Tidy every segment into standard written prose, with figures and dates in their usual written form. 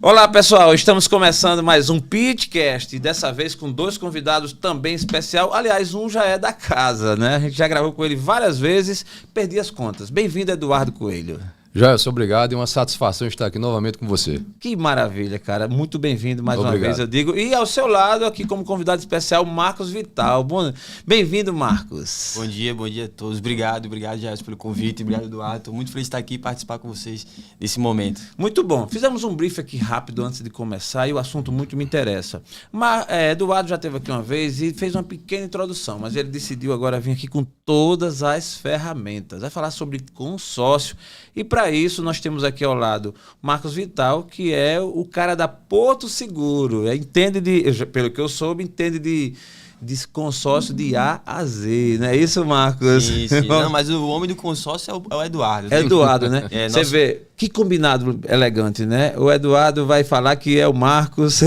Olá pessoal, estamos começando mais um Pitcast, dessa vez com dois convidados também especial. Aliás, um já é da casa, né? A gente já gravou com ele várias vezes, perdi as contas. Bem-vindo, Eduardo Coelho. Jailson, obrigado e uma satisfação estar aqui novamente com você. Que maravilha, cara. Muito bem-vindo mais uma vez, eu digo. E ao seu lado, aqui como convidado especial, Marcos Vital. Bem-vindo, Marcos. Bom dia a todos. Obrigado, Jailson, pelo convite. Obrigado, Eduardo. Estou muito feliz de estar aqui e participar com vocês nesse momento. Muito bom. Fizemos um brief aqui rápido antes de começar e o assunto muito me interessa. Mas Eduardo já esteve aqui uma vez e fez uma pequena introdução, mas ele decidiu agora vir aqui com todas as ferramentas. Vai falar sobre consórcio. E para isso nós temos aqui ao lado Marcos Vital, que é o cara da Porto Seguro. Entende pelo que eu soube, entende de consórcio de A a Z, não é isso, Marcos? Sim. Não, mas o homem do consórcio é o Eduardo. É Eduardo, né? Você vê, que combinado elegante, né? O Eduardo vai falar que é o Marcos.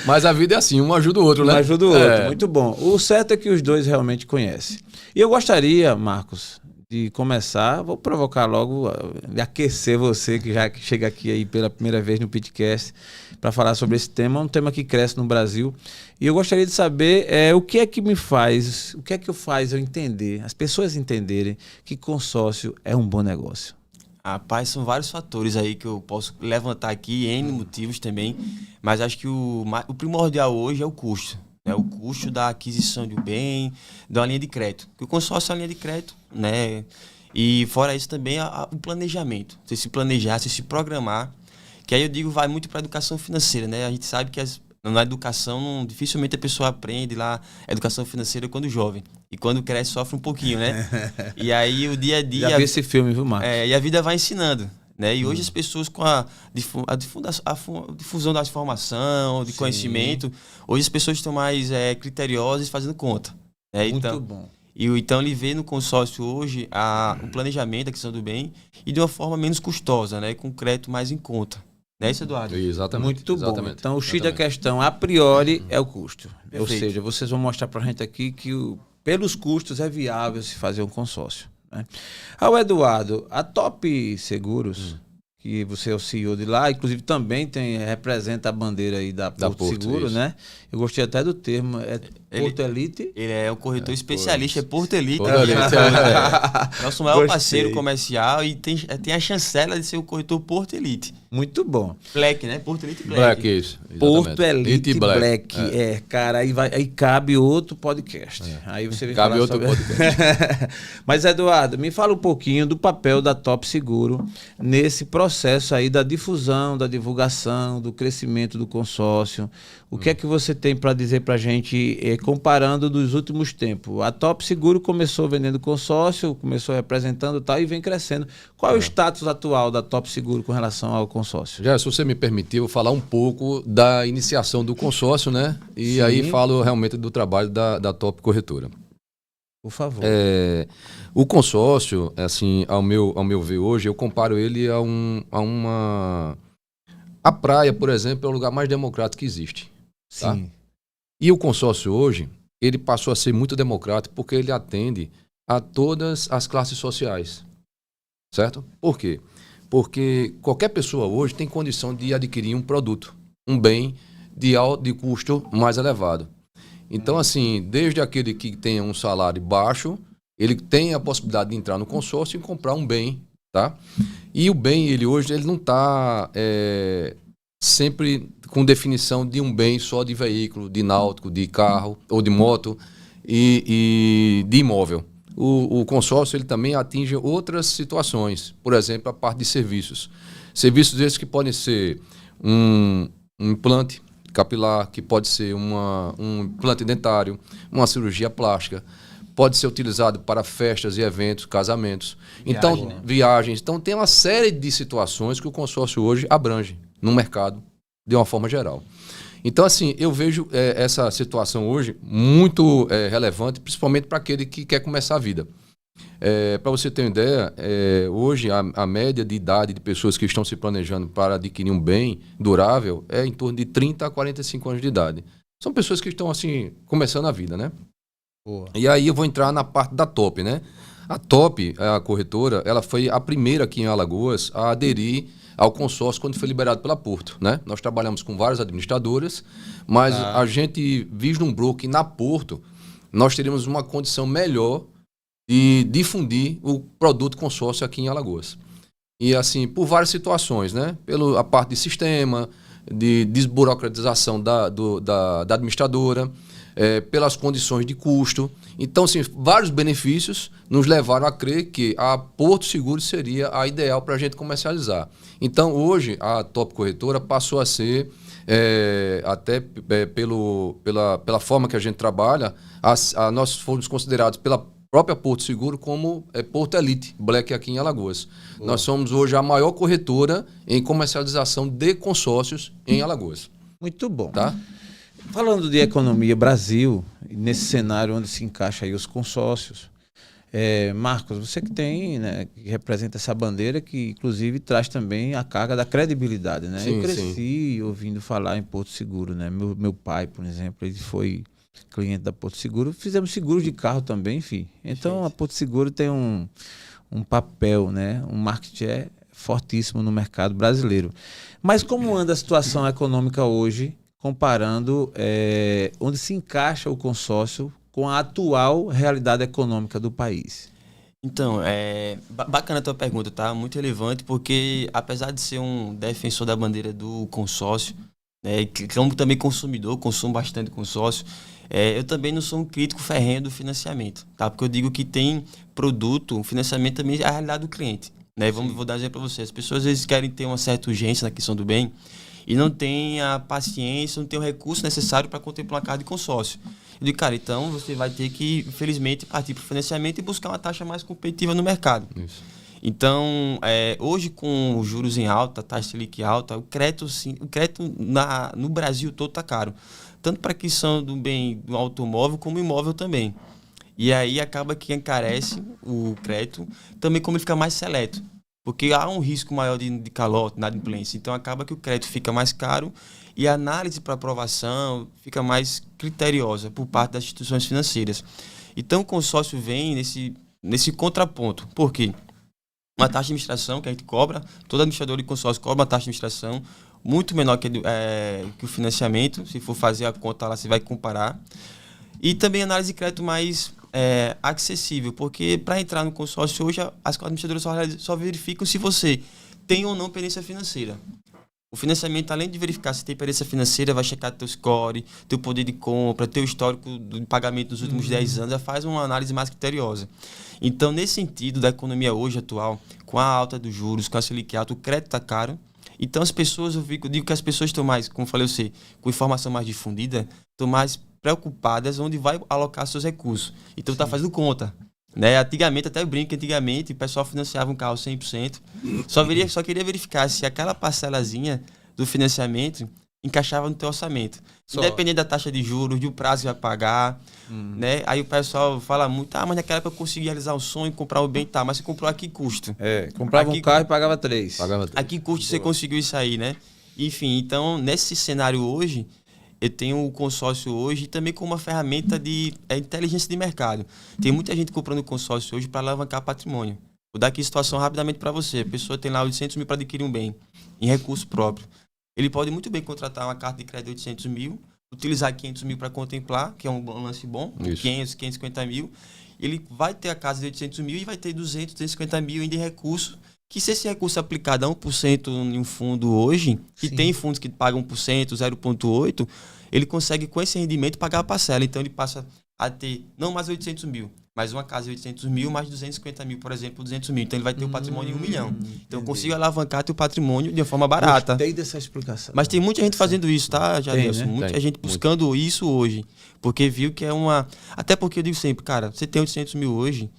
Mas a vida é assim, um ajuda o outro, né? Um ajuda o outro, muito bom. O certo é que os dois realmente conhecem. E eu gostaria, Marcos, de começar, vou provocar logo, aquecer você que já chega aqui aí pela primeira vez no Pitcast para falar sobre esse tema, um tema que cresce no Brasil. E eu gostaria de saber o que é que eu entender, as pessoas entenderem que consórcio é um bom negócio. Rapaz, são vários fatores aí que eu posso levantar aqui, N motivos também, mas acho que o primordial hoje é o custo. O custo da aquisição de um bem, da linha de crédito. Porque o consórcio é a linha de crédito, né? E fora isso também o planejamento. Você se planejar, você se programar. Que aí eu digo, vai muito para a educação financeira, né? A gente sabe que na educação, dificilmente a pessoa aprende lá a educação financeira quando jovem. E quando cresce, sofre um pouquinho, né? E aí o dia a dia... Já vi esse filme, viu, Marcos? E a vida vai ensinando. Né? E hoje as pessoas com a difusão da informação, de conhecimento, hoje as pessoas estão mais criteriosas fazendo conta. Né? Muito bom. Então ele vê no consórcio hoje o planejamento, a questão do bem, e de uma forma menos custosa, né? Com crédito mais em conta. Não é isso, Eduardo? Exatamente. Muito bom. Então o X da questão, a priori, é o custo. Perfeito. Ou seja, vocês vão mostrar pra gente aqui que pelos custos é viável se fazer um consórcio. Ao Eduardo, a Top Seguros, que você é o CEO de lá, inclusive também representa a bandeira aí da Porto Seguro, né? Eu gostei até do termo, Porto Elite. Ele é o corretor especialista, é Porto Elite. Nosso maior Gostei. parceiro comercial e tem a chancela de ser o corretor Porto Elite. Muito bom. Black, né? Porto Elite Black. Black, isso. Porto Elite Black. Cara, aí cabe outro podcast. Aí você vem cabe falar outro sobre... podcast. Mas, Eduardo, me fala um pouquinho do papel da Top Seguro nesse processo aí da difusão, da divulgação, do crescimento do consórcio. O que é que você tem para dizer para a gente, comparando dos últimos tempos? A Top Seguro começou vendendo consórcio, começou representando tal e vem crescendo. Qual é o status atual da Top Seguro com relação ao consórcio? Já, se você me permitir, eu vou falar um pouco da iniciação do consórcio, né? E aí falo realmente do trabalho da Top Corretora. Por favor. O consórcio, assim, ao meu ver hoje, eu comparo ele a praia, por exemplo, é o lugar mais democrático que existe. Tá? Sim. E o consórcio hoje, ele passou a ser muito democrático porque ele atende a todas as classes sociais. Certo? Por quê? Porque qualquer pessoa hoje tem condição de adquirir um produto, um bem de custo mais elevado. Então, assim, desde aquele que tenha um salário baixo, ele tem a possibilidade de entrar no consórcio e comprar um bem, tá? E o bem, ele não está sempre com definição de um bem só de veículo, de náutico, de carro ou de moto e de imóvel. O consórcio ele também atinge outras situações, por exemplo, a parte de serviços. Serviços esses que podem ser um implante capilar, que pode ser um implante dentário, uma cirurgia plástica, pode ser utilizado para festas e eventos, casamentos, viagens. Então tem uma série de situações que o consórcio hoje abrange no mercado de uma forma geral. Então, assim, eu vejo essa situação hoje muito relevante, principalmente para aquele que quer começar a vida. Para você ter uma ideia, hoje a média de idade de pessoas que estão se planejando para adquirir um bem durável é em torno de 30 a 45 anos de idade. São pessoas que estão, assim, começando a vida, né? Boa. E aí eu vou entrar na parte da Top, né? A Top, a corretora, ela foi a primeira aqui em Alagoas a aderir ao consórcio quando foi liberado pela Porto, né? Nós trabalhamos com várias administradoras, mas a gente vislumbrou que na Porto nós teríamos uma condição melhor de difundir o produto consórcio aqui em Alagoas. E assim, por várias situações, né? Pela parte de sistema, de desburocratização da administradora, pelas condições de custo. Então, assim, vários benefícios nos levaram a crer que a Porto Seguro seria a ideal para a gente comercializar. Então, hoje, a Top Corretora passou a ser, pela forma que a gente trabalha, nós fomos considerados pela própria Porto Seguro como Porto Elite Black aqui em Alagoas. Boa. Nós somos hoje a maior corretora em comercialização de consórcios em Alagoas. Muito bom. Tá? Falando de economia Brasil, nesse cenário onde se encaixa aí os consórcios, Marcos, você que tem, né, que representa essa bandeira que inclusive traz também a carga da credibilidade, né? Sim, eu cresci ouvindo falar em Porto Seguro, né? Meu pai, por exemplo, ele foi cliente da Porto Seguro, fizemos seguros de carro também, enfim. Então a Porto Seguro tem um papel, né, um market share fortíssimo no mercado brasileiro. Mas como anda a situação econômica hoje, comparando onde se encaixa o consórcio com a atual realidade econômica do país? Então, bacana a tua pergunta, tá? Muito relevante, porque apesar de ser um defensor da bandeira do consórcio, né, como também consumidor, consumo bastante consórcio, eu também não sou um crítico ferrenho do financiamento, tá? Porque eu digo que tem produto, o financiamento também é a realidade do cliente, né? Vou dar um exemplo para vocês. As pessoas às vezes querem ter uma certa urgência na questão do bem e não tem a paciência, não tem o recurso necessário para contemplar uma carta de consórcio. Eu digo, cara, então você vai ter que, infelizmente, partir para o financiamento e buscar uma taxa mais competitiva no mercado. Isso. Então, hoje com os juros em alta, taxa Selic alta, o crédito no Brasil todo está caro. Tanto para a aquisição do bem do automóvel como imóvel também. E aí acaba que encarece o crédito, também como ele fica mais seleto. Porque há um risco maior de calote, de inadimplência. Então acaba que o crédito fica mais caro e a análise para aprovação fica mais criteriosa por parte das instituições financeiras. Então o consórcio vem nesse contraponto. Por quê? Uma taxa de administração que a gente cobra, todo administrador de consórcio cobra uma taxa de administração muito menor que o financiamento. Se for fazer a conta lá, você vai comparar. E também análise de crédito mais acessível, porque para entrar no consórcio hoje, as administradoras só verificam se você tem ou não pendência financeira. O financiamento, além de verificar se tem pendência financeira, vai checar teu score, teu poder de compra, teu histórico de pagamento dos últimos 10 anos, já faz uma análise mais criteriosa. Então, nesse sentido da economia hoje atual, com a alta dos juros, com a Selic alta, o crédito está caro. Então, as pessoas, eu digo que as pessoas estão mais, como eu falei, com informação mais difundida, estão mais preocupadas onde vai alocar seus recursos. Então, está fazendo conta. Né? Antigamente, até eu brinco que antigamente o pessoal financiava um carro 100%, só queria verificar se aquela parcelazinha do financiamento encaixava no teu orçamento. Independente da taxa de juros, do prazo que vai pagar, né? Aí o pessoal fala muito, mas naquela época eu consegui realizar um sonho, comprar o bem, mas você comprou a que custo? Comprava um carro e pagava 3. A que custo você conseguiu isso aí, né? Enfim, então, nesse cenário hoje, eu tenho o consórcio hoje também como uma ferramenta de inteligência de mercado. Tem muita gente comprando consórcio hoje para alavancar patrimônio. Vou dar aqui a situação rapidamente para você. A pessoa tem lá 800 mil para adquirir um bem em recurso próprio. Ele pode muito bem contratar uma carta de crédito de 800 mil, utilizar 500 mil para contemplar, que é um lance bom, 500, 550 mil. Ele vai ter a casa de 800 mil e vai ter 200, 250 mil ainda em recurso, que se esse recurso é aplicado a 1% em um fundo hoje, e tem fundos que pagam 1%, 0,8%, ele consegue com esse rendimento pagar a parcela. Então ele passa a ter não mais 800 mil, mas uma casa de 800 mil mais 250 mil, por exemplo, 200 mil. Então ele vai ter o patrimônio de 1 milhão. Então eu consigo alavancar teu patrimônio de uma forma barata. Gostei dessa explicação. Mas tem muita gente fazendo isso, tá, Jadilson? Né? Muita gente buscando isso hoje. Porque viu que é uma... Até porque eu digo sempre, cara, você tem 800 mil hoje,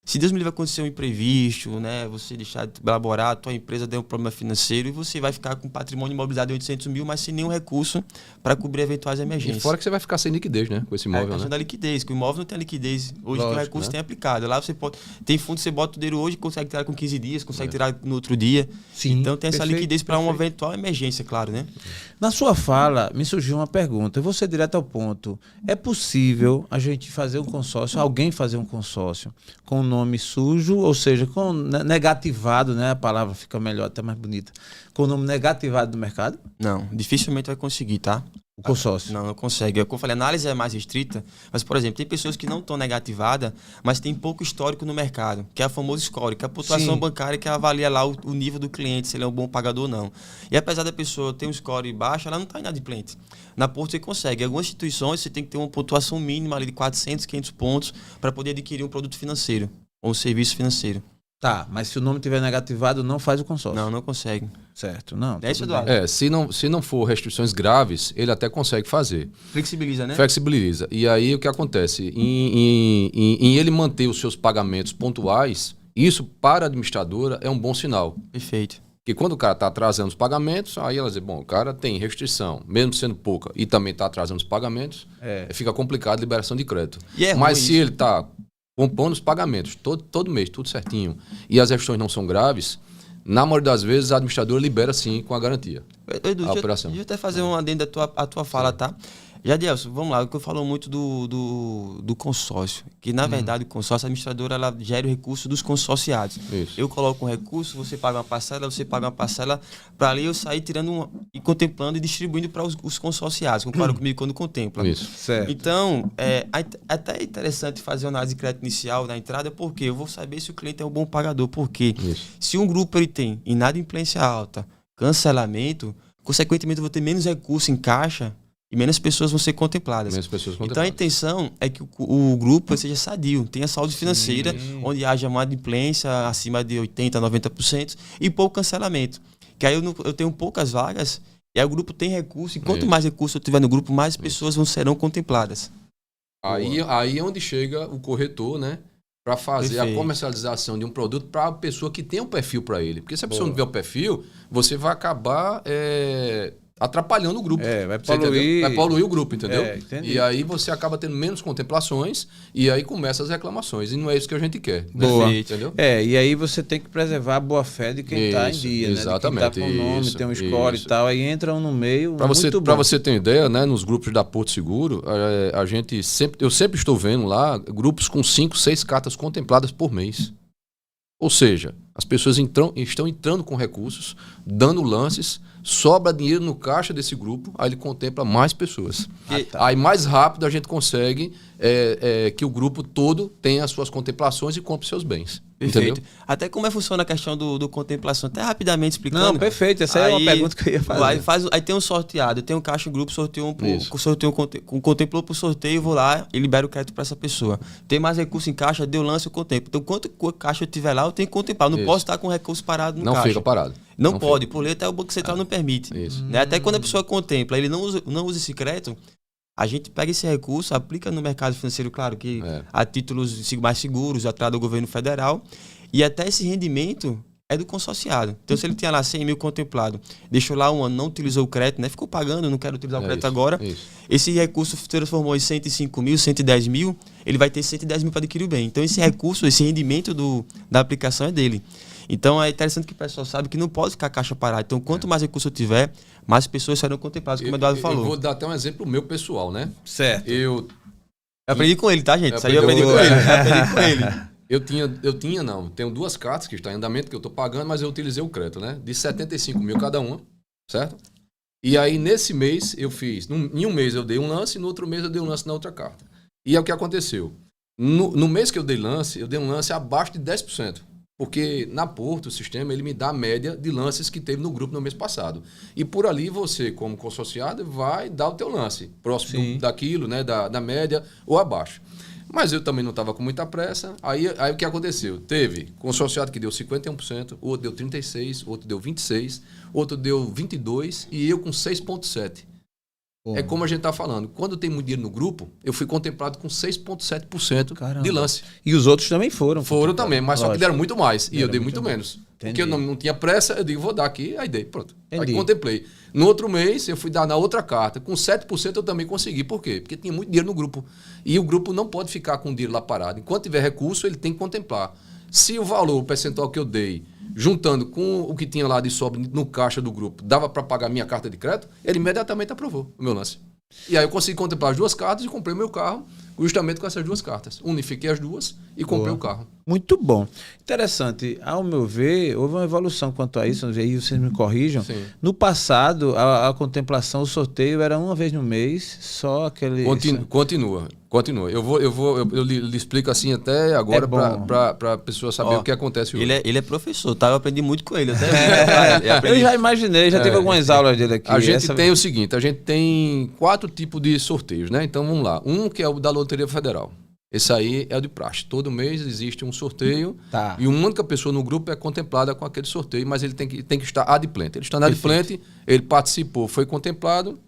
se Deus me livre acontecer um imprevisto, né, você deixar de elaborar, a tua empresa der um problema financeiro e você vai ficar com patrimônio imobilizado de 800 mil, mas sem nenhum recurso para cobrir eventuais emergências. E fora que você vai ficar sem liquidez, né, com esse imóvel, a questão da liquidez, que o imóvel não tem a liquidez hoje, que o recurso tem aplicado. Lá você pode... Tem fundo que você bota o dinheiro hoje, consegue tirar com 15 dias, consegue tirar no outro dia. Sim, então tem essa liquidez para uma eventual emergência, claro, né? Na sua fala, me surgiu uma pergunta. Eu vou ser direto ao ponto. É possível a gente fazer um consórcio, alguém fazer um consórcio com nome sujo, ou seja, com negativado, né? A palavra fica melhor, até mais bonita. Com o nome negativado do mercado? Não, dificilmente vai conseguir, tá? O consórcio. Não consegue. Como eu falei, a análise é mais restrita, mas, por exemplo, tem pessoas que não estão negativadas, mas tem pouco histórico no mercado, que é a famosa score, que é a pontuação bancária que avalia lá o nível do cliente, se ele é um bom pagador ou não. E apesar da pessoa ter um score baixo, ela não está inadimplente. Na Porto você consegue. Em algumas instituições você tem que ter uma pontuação mínima ali de 400, 500 pontos para poder adquirir um produto financeiro ou um serviço financeiro. Tá, mas se o nome tiver negativado, não faz o consórcio. Não consegue. Certo, não. É isso, Eduardo? Se não for restrições graves, ele até consegue fazer. Flexibiliza, né? Flexibiliza. E aí o que acontece? Em ele manter os seus pagamentos pontuais, isso para a administradora é um bom sinal. Perfeito. Porque quando o cara está atrasando os pagamentos, aí ela diz, bom, o cara tem restrição, mesmo sendo pouca, e também está atrasando os pagamentos, fica complicado a liberação de crédito. Mas se ele está compondo os pagamentos todo mês, tudo certinho, e as restrições não são graves, na maioria das vezes a administradora libera sim com a garantia. Edu, a operação. Deixa eu até fazer um adendo à tua fala, tá? Jadielson, vamos lá, o que eu falo muito do consórcio, que na verdade o consórcio, a administradora, ela gera o recurso dos consorciados. Isso. Eu coloco um recurso, você paga uma parcela, para ali eu sair tirando e contemplando e distribuindo para os consorciados, concorda comigo quando contempla. Isso. Certo. Então, até é interessante fazer uma análise de crédito inicial na entrada, porque eu vou saber se o cliente é um bom pagador, porque se um grupo ele tem inadimplência alta, cancelamento, consequentemente eu vou ter menos recurso em caixa, e menos pessoas vão ser contempladas. Então a intenção é que o grupo seja sadio, tenha saúde financeira, onde haja uma adimplência acima de 80%, 90% e pouco cancelamento. Que aí eu tenho poucas vagas e aí o grupo tem recurso, e quanto mais recurso eu tiver no grupo, mais pessoas serão contempladas. Aí é onde chega o corretor, né? Para fazer a comercialização de um produto para a pessoa que tem um perfil para ele. Porque se a pessoa não tiver o perfil, você vai acabar atrapalhando o grupo. Vai poluir. Vai poluir o grupo, entendeu? Entendi. E aí você acaba tendo menos contemplações e aí começa as reclamações. E não é isso que a gente quer. Boa. Entendeu? E aí você tem que preservar a boa-fé de quem está em dia, exatamente, né? De quem está com o nome, tem um score e tal. Aí entram no meio. Para você ter ideia, né, nos grupos da Porto Seguro, eu sempre estou vendo lá grupos com 5, 6 cartas contempladas por mês. Ou seja, as pessoas estão entrando com recursos, dando lances, sobra dinheiro no caixa desse grupo, aí ele contempla mais pessoas. Aí mais rápido a gente consegue que o grupo todo tenha as suas contemplações e compre seus bens. Perfeito. Entendeu? Até como funciona a questão do contemplação, até rapidamente explicando. Não, perfeito. Essa é uma pergunta que eu ia fazer. Aí tem um sorteado, tem um caixa grupo, contemplou por sorteio, eu vou lá e libero o crédito para essa pessoa. Tem mais recurso em caixa, deu lance, eu contemplo. Então, quanto caixa eu tiver lá, eu tenho que contemplar. Eu não posso estar com recurso parado no caixa. Não fica parado. Não pode, por lei até o Banco Central não permite. Né? Até quando a pessoa contempla, ele não usa esse crédito, a gente pega esse recurso, aplica no mercado financeiro, claro, que a títulos mais seguros, atrás do governo federal, e até esse rendimento é do consorciado. Então, se ele tinha lá 100 mil contemplado, deixou lá um ano, não utilizou o crédito, né? Ficou pagando, não quero utilizar o crédito agora. Esse recurso se transformou em 105 mil, 110 mil, ele vai ter 110 mil para adquirir o bem. Então, esse recurso, esse rendimento da aplicação é dele. Então, é interessante que o pessoal sabe que não pode ficar caixa parada. Então, quanto mais recurso eu tiver, mais pessoas serão contempladas, como o Eduardo falou. Eu vou dar até um exemplo meu pessoal, né? Certo. Eu aprendi com ele, tá, gente? Isso aí eu aprendi com ele. Tenho 2 cartas que estão em andamento, que eu estou pagando, mas eu utilizei o crédito, né? De 75 mil cada uma, certo? E aí, nesse mês, eu fiz... Em um mês eu dei um lance, no outro mês eu dei um lance na outra carta. E é o que aconteceu. No mês que eu dei um lance abaixo de 10%. Porque na Porto, o sistema, ele me dá a média de lances que teve no grupo no mês passado. E por ali você, como consorciado, vai dar o teu lance. Próximo daquilo, né? Da média ou abaixo. Mas eu também não estava com muita pressa. Aí o que aconteceu? Teve consorciado que deu 51%, outro deu 36%, outro deu 26%, outro deu 22% e eu com 6,7%. É como a gente está falando. Quando tem muito dinheiro no grupo, eu fui contemplado com 6,7% de lance. E os outros também foram? Foram também, mas só que deram muito mais. E eu dei muito menos. Porque eu não tinha pressa, eu digo, vou dar aqui, aí dei, pronto. Aí contemplei. No outro mês, eu fui dar na outra carta. Com 7% eu também consegui. Por quê? Porque tinha muito dinheiro no grupo. E o grupo não pode ficar com o dinheiro lá parado. Enquanto tiver recurso, ele tem que contemplar. Se o valor, o percentual que eu dei, juntando com o que tinha lá de sobra no caixa do grupo, dava para pagar minha carta de crédito, ele imediatamente aprovou o meu lance. E aí eu consegui contemplar as 2 cartas e comprei meu carro justamente com essas duas cartas. Unifiquei as duas e comprei o carro. Muito bom. Interessante. Ao meu ver, houve uma evolução quanto a isso, aí vocês me corrijam. Sim. No passado, a contemplação, o sorteio era uma vez no mês, só aquele... Continua. Eu lhe explico assim até agora para a pessoa saber o que acontece hoje. Ele é professor, tá? Eu aprendi muito com ele. Eu Eu já imaginei, já teve algumas aulas dele aqui. A gente tem o seguinte, a gente tem 4 tipos de sorteios, né? Então vamos lá. Um que é o da Loteria Federal. Esse aí é o de praxe. Todo mês existe um sorteio e uma única pessoa no grupo é contemplada com aquele sorteio, mas ele tem que estar adimplente. Ele está adimplente, ele participou, foi contemplado,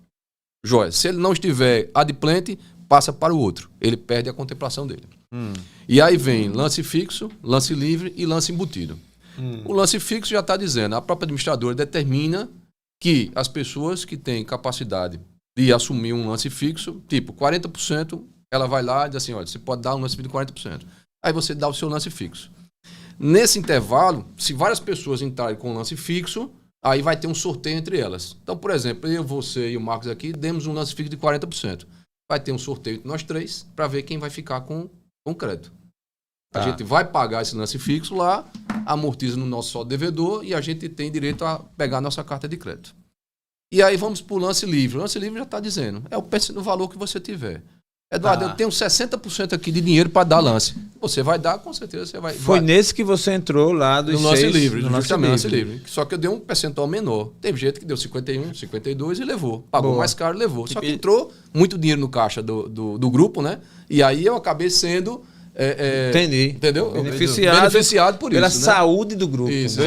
joia. Se ele não estiver adimplente, passa para o outro. Ele perde a contemplação dele. E aí vem lance fixo, lance livre e lance embutido. O lance fixo já está dizendo, a própria administradora determina que as pessoas que têm capacidade de assumir um lance fixo, tipo 40%, ela vai lá e diz assim, olha, você pode dar um lance fixo de 40%. Aí você dá o seu lance fixo. Nesse intervalo, se várias pessoas entrarem com um lance fixo, aí vai ter um sorteio entre elas. Então, por exemplo, eu, você e o Marcos aqui, demos um lance fixo de 40%. Vai ter um sorteio entre nós 3 para ver quem vai ficar com crédito. A gente vai pagar esse lance fixo lá, amortiza no nosso só devedor e a gente tem direito a pegar a nossa carta de crédito. E aí vamos para o lance livre. O lance livre já está dizendo, é o valor que você tiver. Eduardo, eu tenho 60% aqui de dinheiro para dar lance. Você vai dar, com certeza você vai. Foi nesse que você entrou lá dos no lance 6, livre, no justamente lance livre. Só que eu dei um percentual menor. Teve gente que deu 51, 52 e levou. Pagou mais caro e levou. Só que entrou muito dinheiro no caixa do grupo, né? E aí eu acabei sendo... Entendi. Entendeu? Beneficiado por pela isso, né? saúde do grupo. Isso,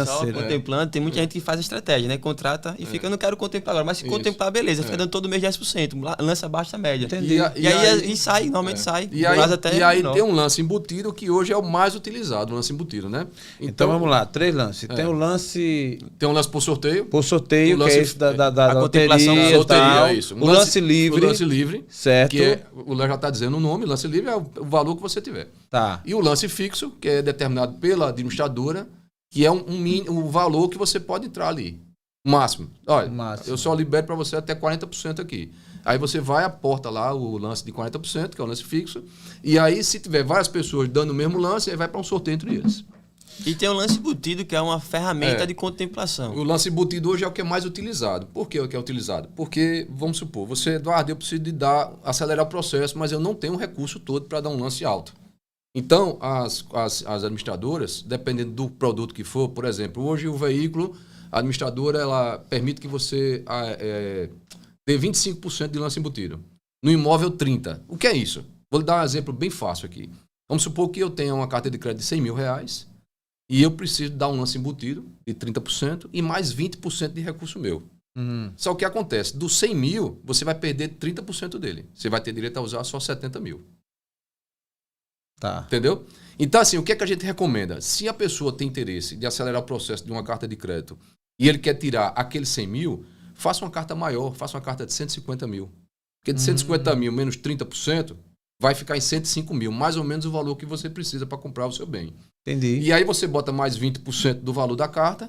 Só contemplando, tem muita gente que faz a estratégia, né? Contrata e fica, eu não quero contemplar agora. Mas se contemplar, beleza. Fica dando todo mês 10%. Lança abaixo da média. Entendi. E aí sai, normalmente sai. E aí tem um lance embutido que hoje é o mais utilizado, o lance embutido, né? Então vamos lá, 3 lances. Tem o lance... Tem um lance por sorteio. Por sorteio, que é esse da contemplação loteria, da loteria, é isso. O lance livre. O lance livre. Certo. Que o Léo já está dizendo o nome. O lance livre é o valor que você tiver. Tá. E o lance fixo, que é determinado pela administradora, que é o valor que você pode entrar ali. Máximo. Olha, eu só libero para você até 40% aqui. Aí você vai, aporta lá o lance de 40%, que é o lance fixo. E aí, se tiver várias pessoas dando o mesmo lance, aí vai para um sorteio entre eles. E tem o lance embutido, que é uma ferramenta de contemplação. O lance embutido hoje é o que é mais utilizado. Por que é o que é utilizado? Porque, vamos supor, você, Eduardo, eu preciso de acelerar o processo, mas eu não tenho o recurso todo para dar um lance alto. Então, as administradoras, dependendo do produto que for, por exemplo, hoje o veículo, a administradora ela permite que você dê 25% de lance embutido. No imóvel, 30%. O que é isso? Vou lhe dar um exemplo bem fácil aqui. Vamos supor que eu tenha uma carta de crédito de 100 mil reais e eu preciso dar um lance embutido de 30% e mais 20% de recurso meu. Só que o que acontece? Dos 100 mil, você vai perder 30% dele. Você vai ter direito a usar só 70 mil. Tá. Entendeu? Então, assim, o que é que a gente recomenda? Se a pessoa tem interesse de acelerar o processo de uma carta de crédito e ele quer tirar aqueles 100 mil, faça uma carta maior, faça uma carta de 150 mil. Porque de 150 mil menos 30% vai ficar em 105 mil, mais ou menos o valor que você precisa para comprar o seu bem. Entendi. E aí você bota mais 20% do valor da carta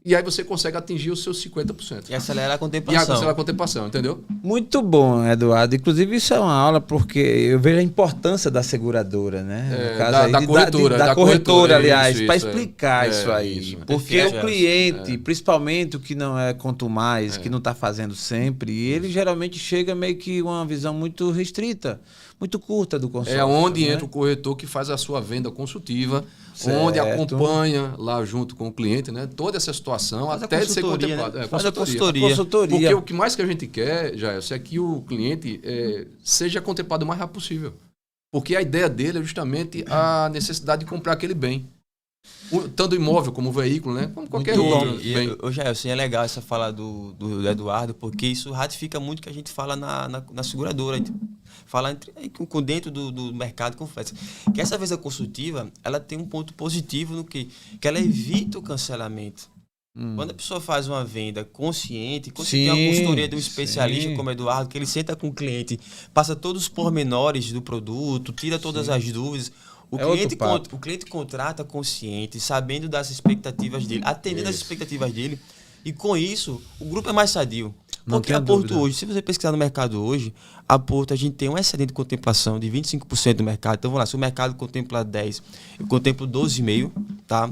e aí você consegue atingir os seus 50%. E acelerar a contemplação. E acelerar a contemplação, entendeu? Muito bom, Eduardo. Inclusive, isso é uma aula porque eu vejo a importância da seguradora, né? No caso da corretora. Da corretora, aliás, para isso, explicar isso aí. Isso. Porque o cliente, principalmente o que não é contumaz, que não está fazendo sempre, ele geralmente chega meio que uma visão muito restrita, muito curta do consórcio. É onde entra o corretor que faz a sua venda consultiva, onde acompanha lá junto com o cliente, né, toda essa situação, faz até de ser contemplado. Né? Faz a consultoria. Porque o que mais que a gente quer, Jair, é que o cliente seja contemplado o mais rápido possível. Porque a ideia dele é justamente a necessidade de comprar aquele bem. Tanto imóvel como veículo, né? Como qualquer outro bem. Jair, assim, é legal essa fala do Eduardo, porque isso ratifica muito o que a gente fala na seguradora. Fala com dentro do mercado com flex. Que essa vez a consultiva, ela tem um ponto positivo no que ela evita o cancelamento. Quando a pessoa faz uma venda consciente, tem uma consultoria de um especialista como o Eduardo, que ele senta com o cliente, passa todos os pormenores do produto, tira todas as dúvidas. O cliente contrata consciente, sabendo das expectativas dele, atendendo às expectativas dele, e com isso, o grupo é mais sadio. Não Porque tenha a Porto dúvida. hoje, se você pesquisar no mercado hoje, a Porto a gente tem um excedente de contemplação de 25% do mercado. Então vamos lá, se o mercado contempla 10, eu contemplo 12,5, tá?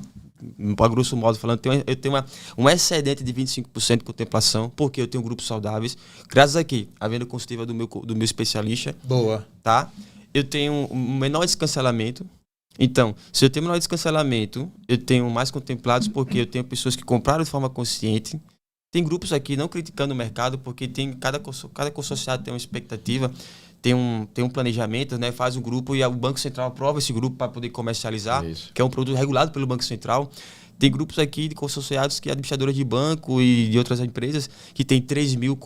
Para grosso modo falando, eu tenho um excedente de 25% de contemplação, porque eu tenho grupos saudáveis. Graças aqui, a venda consultiva do meu especialista, Boa. tá? Eu tenho um menor descancelamento. Então, se eu tenho menor descancelamento, eu tenho mais contemplados porque eu tenho pessoas que compraram de forma consciente. Tem grupos aqui não criticando o mercado, porque cada consorciado tem uma expectativa, tem um planejamento, né? Faz um grupo e o Banco Central aprova esse grupo para poder comercializar, que é um produto regulado pelo Banco Central. Tem grupos aqui de consorciados que administradoras de banco e de outras empresas que tem 3 mil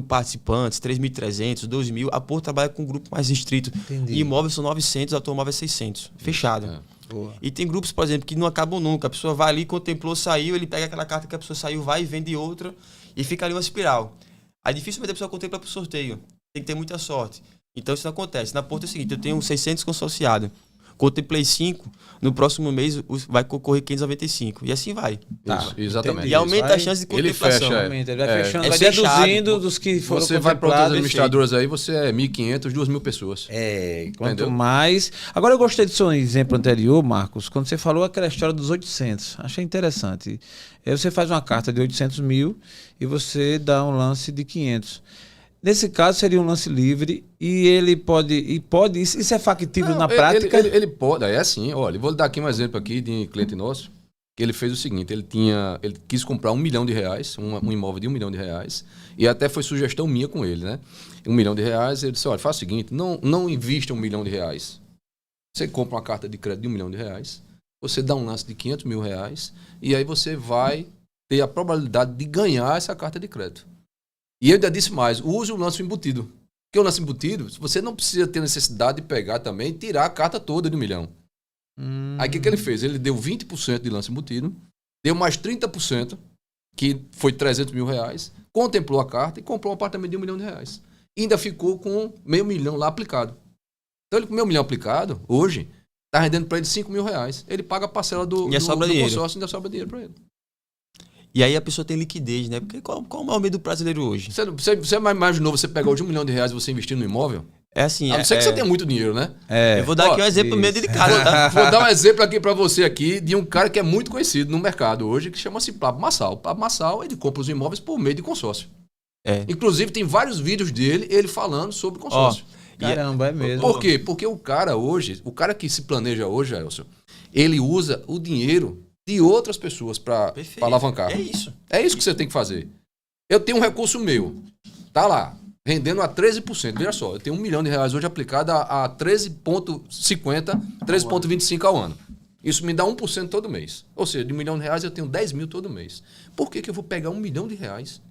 participantes, 3.300, 2 mil. A Porto trabalha com um grupo mais restrito. Entendi. E imóveis são 900, automóvel é 600. Fechado. Boa. E tem grupos, por exemplo, que não acabam nunca. A pessoa vai ali, contemplou, saiu, ele pega aquela carta que a pessoa saiu, vai e vende outra e fica ali uma espiral. Aí dificilmente a pessoa contempla para o sorteio. Tem que ter muita sorte. Então isso não acontece. Na Porto é o seguinte, eu tenho 600 consorciados. Contemplei 5, no próximo mês vai concorrer 595. E assim vai. Tá, isso, exatamente. entendi. E aumenta Vai- a chance de ele contemplação. fecha, Realmente, ele vai fechando, É vai fechado. deduzindo dos que foram Você vai para outras contemplados. administradoras aí, você é 1.500, 2.000 pessoas. Quanto Entendeu? mais... Agora eu gostei do seu exemplo anterior, Marcos, quando você falou aquela história dos 800. Achei interessante. Aí você faz uma carta de 800 mil e você dá um lance de 500. Nesse caso seria um lance livre e ele pode... Isso é factível Não, na prática? Ele pode, é assim, olha, eu vou dar aqui um exemplo aqui de cliente nosso, que ele fez o seguinte, ele quis comprar R$1 milhão, um imóvel de R$1 milhão, e até foi sugestão minha com ele, né? R$1 milhão, ele disse, olha, faz o seguinte, não invista R$1 milhão. Você compra uma carta de crédito de R$1 milhão, você dá um lance de R$500 mil, e aí você vai ter a probabilidade de ganhar essa carta de crédito. E eu ainda disse mais, use o lance embutido. Porque o lance embutido, você não precisa ter necessidade de pegar também e tirar a carta toda de R$1 milhão. Aí o que ele fez? Ele deu 20% de lance embutido, deu mais 30%, que foi R$300 mil, contemplou a carta e comprou um apartamento de R$1 milhão. E ainda ficou com R$500 mil lá aplicado. Então ele com R$500 mil aplicado, hoje, está rendendo para ele R$5 mil. Ele paga a parcela do consórcio e ainda sobra dinheiro para ele. E aí a pessoa tem liquidez, né? Porque qual é o maior medo do brasileiro hoje? Você imaginou você pegar hoje R$1 milhão e você investir no imóvel? É assim, A não ser que você tenha muito dinheiro, né? eu vou dar aqui um exemplo meio delicado, tá? Vou dar um exemplo aqui para você aqui de um cara que é muito conhecido no mercado hoje, que chama-se Pablo Massal. Pablo Massal, ele compra os imóveis por meio de consórcio. Inclusive, tem vários vídeos dele, ele falando sobre consórcio. Caramba, é mesmo. Por quê? Porque o cara que se planeja hoje, Elcio, ele usa o dinheiro de outras pessoas para alavancar. É isso. É isso que você tem que fazer. Eu tenho um recurso meu, tá lá, rendendo a 13%. Veja só, eu tenho R$1 milhão hoje aplicado a 13,50, 13,25 ao ano. Isso me dá 1% todo mês. Ou seja, de R$1 milhão eu tenho 10 mil todo mês. Por que eu vou pegar R$1 milhão,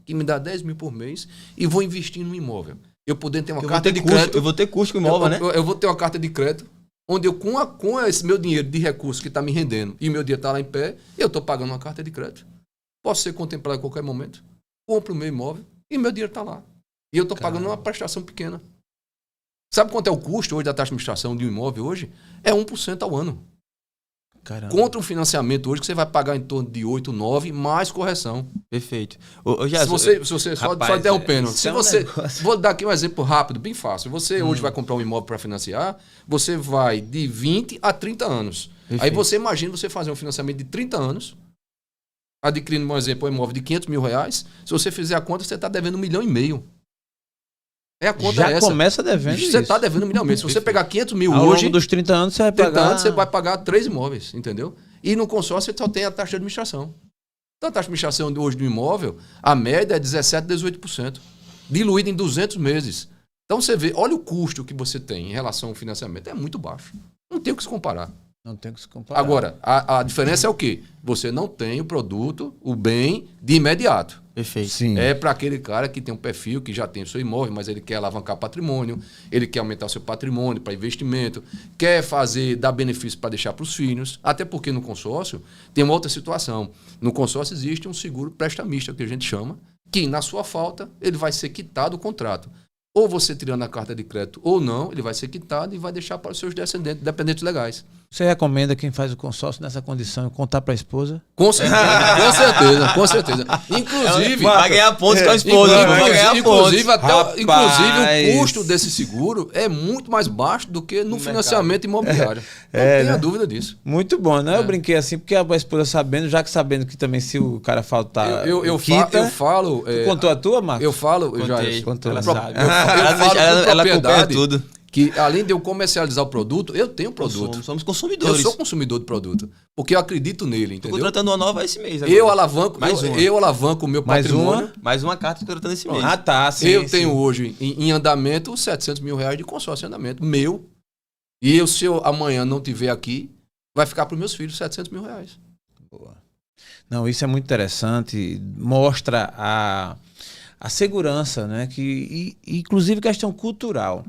que me dá 10 mil por mês, e vou investir no imóvel? Eu poder ter uma carta de crédito. Eu vou ter custo com o imóvel, né? Eu vou ter uma carta de crédito, onde eu, com esse meu dinheiro de recurso que está me rendendo e o meu dinheiro está lá em pé, eu estou pagando uma carta de crédito. Posso ser contemplado a qualquer momento. Compro o meu imóvel e meu dinheiro está lá. E eu estou pagando uma prestação pequena. Sabe quanto é o custo hoje da taxa de administração de um imóvel hoje? É 1% ao ano. Caramba. Contra um financiamento hoje que você vai pagar em torno de 8, 9, mais correção. Perfeito. Se você só interrompendo. Vou dar aqui um exemplo rápido, bem fácil. Você hoje vai comprar um imóvel para financiar, você vai de 20 a 30 anos. Perfeito. Aí você imagina você fazer um financiamento de 30 anos, adquirindo, por exemplo, um imóvel de R$500 mil. Se você fizer a conta, você está devendo R$1,5 milhão. A conta já é essa. Começa devendo Você está devendo R$1 milhão. Se você pegar 500 mil ao hoje, longo dos 30 anos você vai 30 pagar... anos você vai pagar 3 imóveis, entendeu? E no consórcio você só tem a taxa de administração. Então a taxa de administração de hoje do imóvel, a média é 17%, 18%. Diluída em 200 meses. Então você vê, olha o custo que você tem em relação ao financiamento. É muito baixo. Não tem o que se comparar. Não tem o que se comparar. Agora, a diferença é o quê? Você não tem o produto, o bem, de imediato. Perfeito. Sim. É para aquele cara que tem um perfil, que já tem o seu imóvel, mas ele quer alavancar patrimônio, ele quer aumentar o seu patrimônio para investimento, quer dar benefício para deixar para os filhos, até porque no consórcio tem uma outra situação. No consórcio existe um seguro prestamista, que a gente chama, que na sua falta ele vai ser quitado o contrato. Ou você tirando a carta de crédito ou não, ele vai ser quitado e vai deixar para os seus descendentes, dependentes legais. Você recomenda quem faz o consórcio nessa condição contar para a esposa? Com certeza, com certeza. Inclusive... Vai ganhar pontos com a esposa. Vai ganhar Inclusive, pontos. inclusive, o custo desse seguro é muito mais baixo do que no financiamento imobiliário. Não tenha dúvida disso. Muito bom, né? Eu brinquei assim, porque a esposa sabendo, já que sabendo que também se o cara faltar... Eu falo... Tu contou a tua, Marcos? Eu falo... Contou. Ela sabe. Ela acompanha tudo. Que além de eu comercializar o produto, eu tenho produto. Somos consumidores. Eu sou consumidor de produto. Porque eu acredito nele, entendeu? Tô contratando uma nova esse mês. Agora. Eu alavanco o meu patrimônio. Mais uma carta contratando esse mês. Ah, tá. Sim, eu tenho hoje em andamento 700 mil reais de consórcio em andamento, meu. E se eu amanhã não tiver aqui, vai ficar para os meus filhos 700 mil reais. Boa. Não, isso é muito interessante. Mostra a segurança, né? Inclusive questão cultural.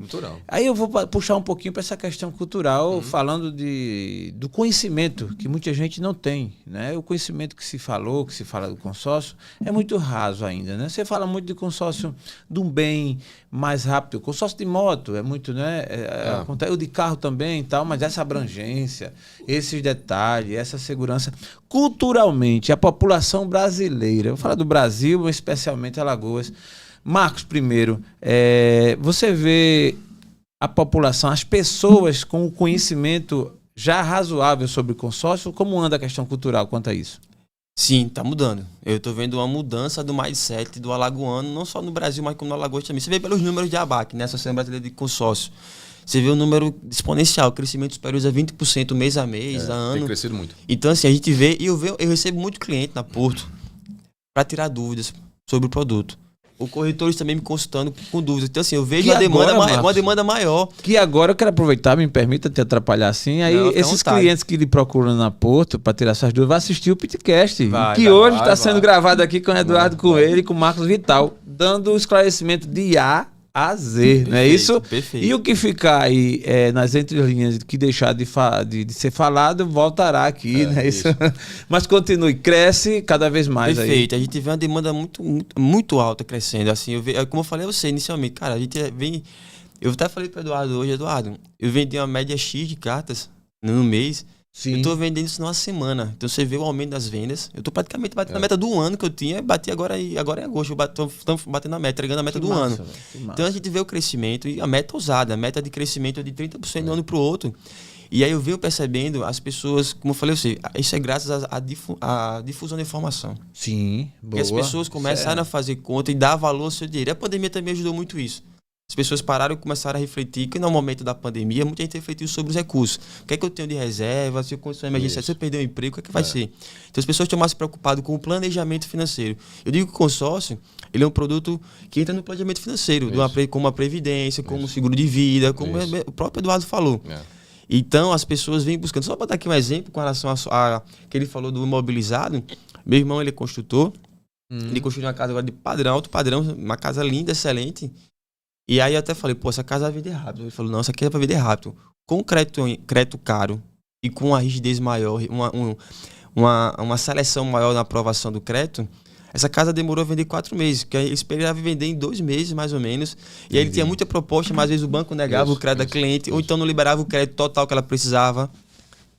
Aí eu vou puxar um pouquinho para essa questão cultural, falando do conhecimento que muita gente não tem, né? O conhecimento que se fala do consórcio é muito raso ainda, né? Você fala muito de consórcio de um bem mais rápido, consórcio de moto é muito, né? O de carro também e tal, mas essa abrangência, esses detalhes, essa segurança, culturalmente, a população brasileira, eu vou falar do Brasil, mas especialmente Alagoas. Marcos, primeiro, você vê a população, as pessoas com o conhecimento já razoável sobre o consórcio, como anda a questão cultural quanto a isso? Sim, tá mudando. Eu tô vendo uma mudança do mindset do alagoano, não só no Brasil, mas como no Alagoas também. Você vê pelos números de ABAC, né? Associação Brasileira de Consórcio. Você vê o número exponencial, crescimento superior a 20% mês a mês, a ano. Tem crescido muito. Então, assim, a gente vê, e eu recebo muito cliente na Porto para tirar dúvidas sobre o produto. O corretores também me consultando com dúvidas. Então, assim, eu vejo uma demanda maior. Que agora eu quero aproveitar, me permita te atrapalhar assim. Aí, esses clientes que lhe procuram na Porto para tirar essas dúvidas, vai assistir o Pitcast, que hoje está sendo gravado aqui com o Eduardo Coelho e com o Marcos Vital, dando esclarecimento de A a Z, perfeito, não é isso? Perfeito. E o que ficar aí nas entrelinhas que deixar de ser falado, voltará aqui, não é isso? Mas continue, cresce cada vez mais. Perfeito, aí. A gente vê uma demanda muito alta crescendo, assim, como eu falei a você inicialmente, cara, a gente vem, eu até falei para o Eduardo hoje, Eduardo, eu vendi uma média X de cartas no mês. Sim. Eu tô vendendo isso numa semana. Então você vê o aumento das vendas. Eu tô praticamente batendo a meta do ano que eu tinha. Bati agora em agosto. Estamos batendo a meta, entregando a meta do ano. Então a gente vê o crescimento e a meta ousada. A meta de crescimento é de 30% de um ano pro outro. E aí eu venho percebendo as pessoas, como eu falei, isso é graças à difusão da informação. Sim, boa. Porque as pessoas começaram a fazer conta e dar valor ao seu dinheiro. E a pandemia também ajudou muito isso. As pessoas pararam e começaram a refletir que no momento da pandemia, muita gente refletiu sobre os recursos. O que é que eu tenho de reserva? Se eu consigo emergência, se eu perder o emprego, o que é que vai ser? Então as pessoas estão mais preocupadas com o planejamento financeiro. Eu digo que o consórcio, ele é um produto que entra no planejamento financeiro, como a previdência, como o seguro de vida, como o próprio Eduardo falou. Então as pessoas vêm buscando. Só para dar aqui um exemplo com relação a que ele falou do imobilizado. Meu irmão, ele é construtor. Ele construiu uma casa agora de padrão, alto padrão, uma casa linda, excelente. E aí eu até falei, essa casa vai vender rápido. Ele falou, não, essa aqui é para vender rápido. Com crédito caro e com uma rigidez maior, uma seleção maior na aprovação do crédito, essa casa demorou a vender 4 meses, porque ele esperava vender em 2 meses, mais ou menos. E aí ele tinha muita proposta, mas às vezes o banco negava o crédito da cliente, ou então não liberava o crédito total que ela precisava.